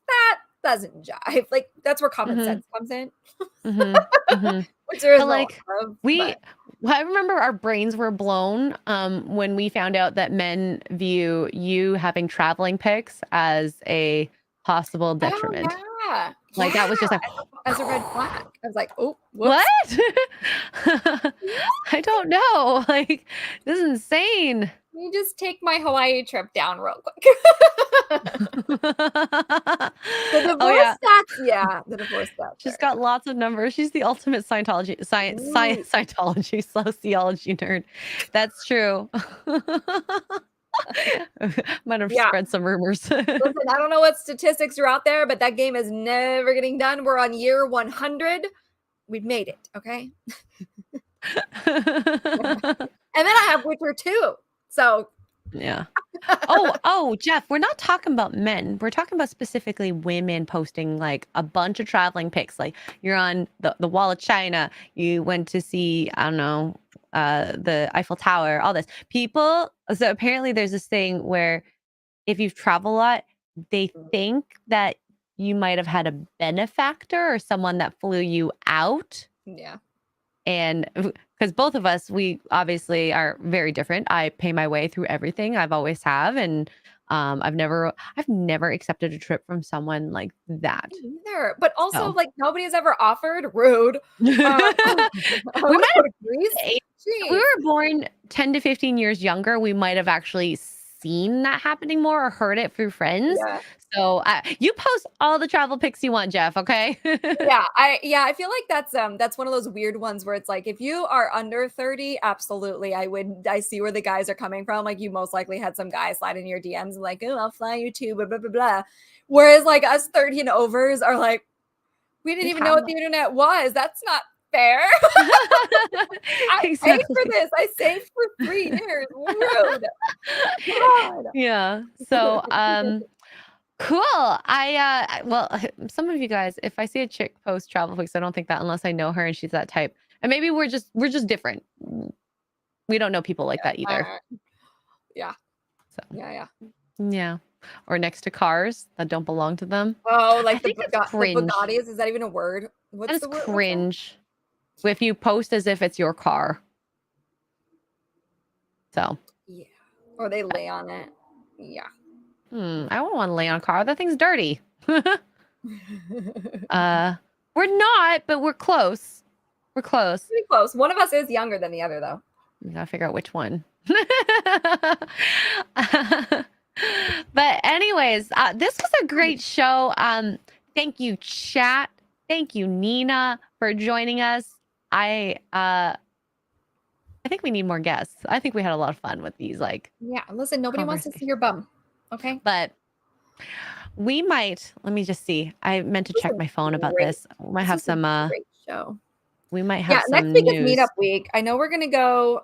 that doesn't jive. Like that's where common Mhm. sense comes in, Mhm. which there is But, no like, lot of. we But well, I remember our brains were blown, when we found out that men view you having traveling pics as a possible oh detriment. yeah, Like, that was just like, as a red flag. I was like, oh, "What?" whoops. I don't know, like, this is insane. Let me just take my Hawaii trip down real quick. The Oh, divorce yeah. stats, yeah, the divorce stats She's are. got lots of numbers. She's the ultimate Ooh. Scientology sociology nerd. That's true. Might have Yeah. spread some rumors. Listen, I don't know what statistics are out there, but that game is never getting done. We're on year 100. We've made it, okay? And then I have Witcher 2. So, Yeah. Oh, Jeff, we're not talking about men. We're talking about specifically women posting like a bunch of traveling pics. Like you're on the Wall of China. You went to see, I don't know, the Eiffel Tower, all this. People, so apparently there's this thing where if you've traveled a lot, they think that you might have had a benefactor or someone that flew you out. yeah. And because both of us, we obviously are very different. I pay my way through everything. I've always have, and I've never accepted a trip from someone like that. Me neither. But also, So like, nobody has ever offered. Rude. we I want might to go to Greece. have, if we Jeez. were born 10 to 15 years younger, we might have actually seen that happening more or heard it through friends. Yeah. So you post all the travel pics you want, Jeff. Okay. Yeah, I feel like that's one of those weird ones where it's like if you are under 30, absolutely. I see where the guys are coming from. Like you most likely had some guy slide in your DMs and like, oh, I'll fly you too, blah blah blah blah. Whereas like us 30 and overs are like, we didn't even know what the internet was. That's not fair. I paid for this. I saved for 3 years. Rude. God. Yeah. So cool. Well, some of you guys, if I see a chick post travel pics, I don't think that unless I know her and she's that type. And maybe we're just different. We don't know people like that either. Yeah. So Yeah. yeah. Or next to cars that don't belong to them. Oh, like I think it's cringe. the Bugattis. Is that even a word? What's That the is word? cringe. If you post as if it's your car. So Yeah. Or they lay on it. Yeah. I don't want to lay on a car. That thing's dirty. We're not, but we're close. We're close. Pretty close. One of us is younger than the other, though. We gotta figure out which one. But anyways, this was a great show. Thank you, chat. Thank you, Nina, for joining us. I think we need more guests. I think we had a lot of fun with these. Like, yeah. Listen, nobody wants to see your bum. Okay. But we might. Let me just see. I meant to check my phone about this. We might have some. Great show. We might have some next week news. is meetup week. I know we're gonna go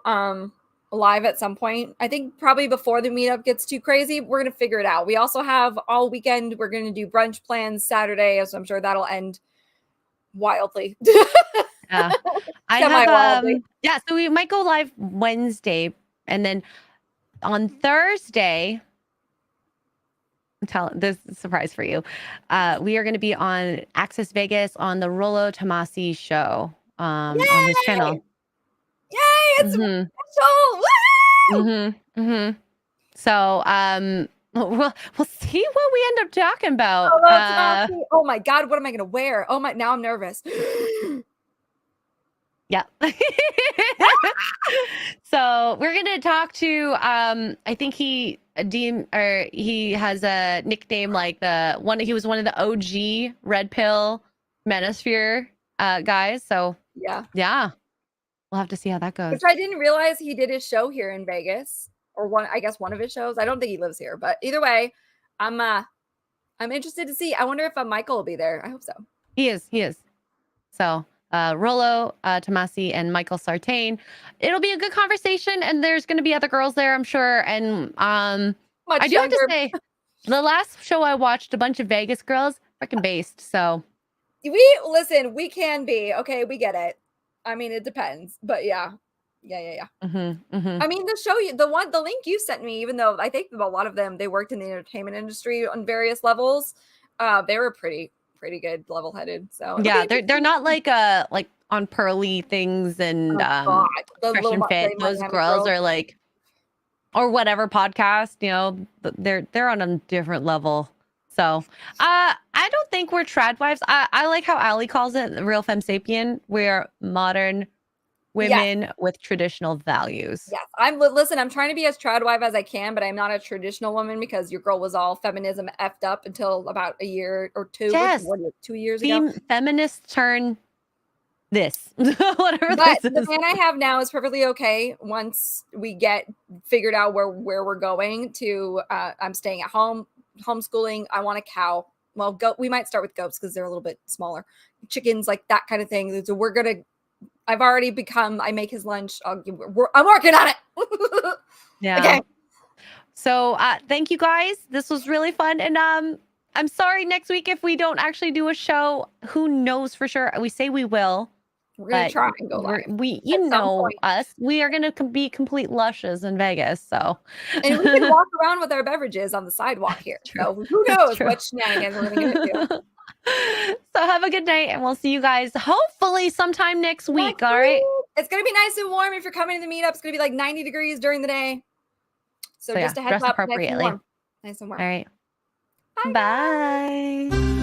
live at some point. I think probably before the meetup gets too crazy, we're gonna figure it out. We also have all weekend. We're gonna do brunch plans Saturday, so I'm sure that'll end wildly. Yeah. I have yeah, so we might go live Wednesday, and then on Thursday, this is a surprise for you. We are going to be on Access Vegas on the Rollo Tomasi show on his channel. Yay! It's special. So we'll see what we end up talking about. Oh my god, what am I going to wear? Oh my, now I'm nervous. Yeah. So we're gonna talk to I think he has a nickname like he was one of the OG Red Pill Manosphere guys. So yeah. We'll have to see how that goes. Which I didn't realize he did his show here in Vegas, or one of his shows. I don't think he lives here, but either way, I'm interested to see. I wonder if Michael will be there. I hope so. He is. So Rollo Tomasi and Michael Sartain. It'll be a good conversation, and there's going to be other girls there, I'm sure. And I do have to say, the last show I watched, a bunch of Vegas girls, freaking based. So we can be okay. We get it. I mean, it depends, but yeah. I mean, the link you sent me, even though I think a lot of them they worked in the entertainment industry on various levels. They were pretty good, level-headed. So Yeah, they're not like on pearly things and God, the Fresh little and Fit. Those girls are like, or whatever podcast, you know, they're on a different level. So I don't think we're trad wives. I like how Ali calls it real femme sapien. We're modern women with traditional values. Yes, listen, I'm trying to be as trad wife as I can, but I'm not a traditional woman because your girl was all feminism effed up until about a year or two. Yes. What 2 years ago? Feminists turn this. Whatever But this the is. man I have now is perfectly okay once we get figured out where we're going to. I'm staying at home, homeschooling. I want a cow. Well, we might start with goats because they're a little bit smaller. Chickens, like that kind of thing. So I've already become. I make his lunch. I'm working on it. Yeah. Okay. So thank you guys. This was really fun. And I'm sorry next week if we don't actually do a show. Who knows for sure? We say we will. We're gonna try and go live. You know us. We are gonna be complete lushes in Vegas. So and we can walk around with our beverages on the sidewalk here. So who knows what shenanigans we're gonna get into. So have a good night, and we'll see you guys hopefully sometime next week. All right. It's gonna be nice and warm if you're coming to the meetup. It's gonna be like 90 degrees during the day. So just a heads dress up, appropriately. Nice and warm. All right. Bye. Bye.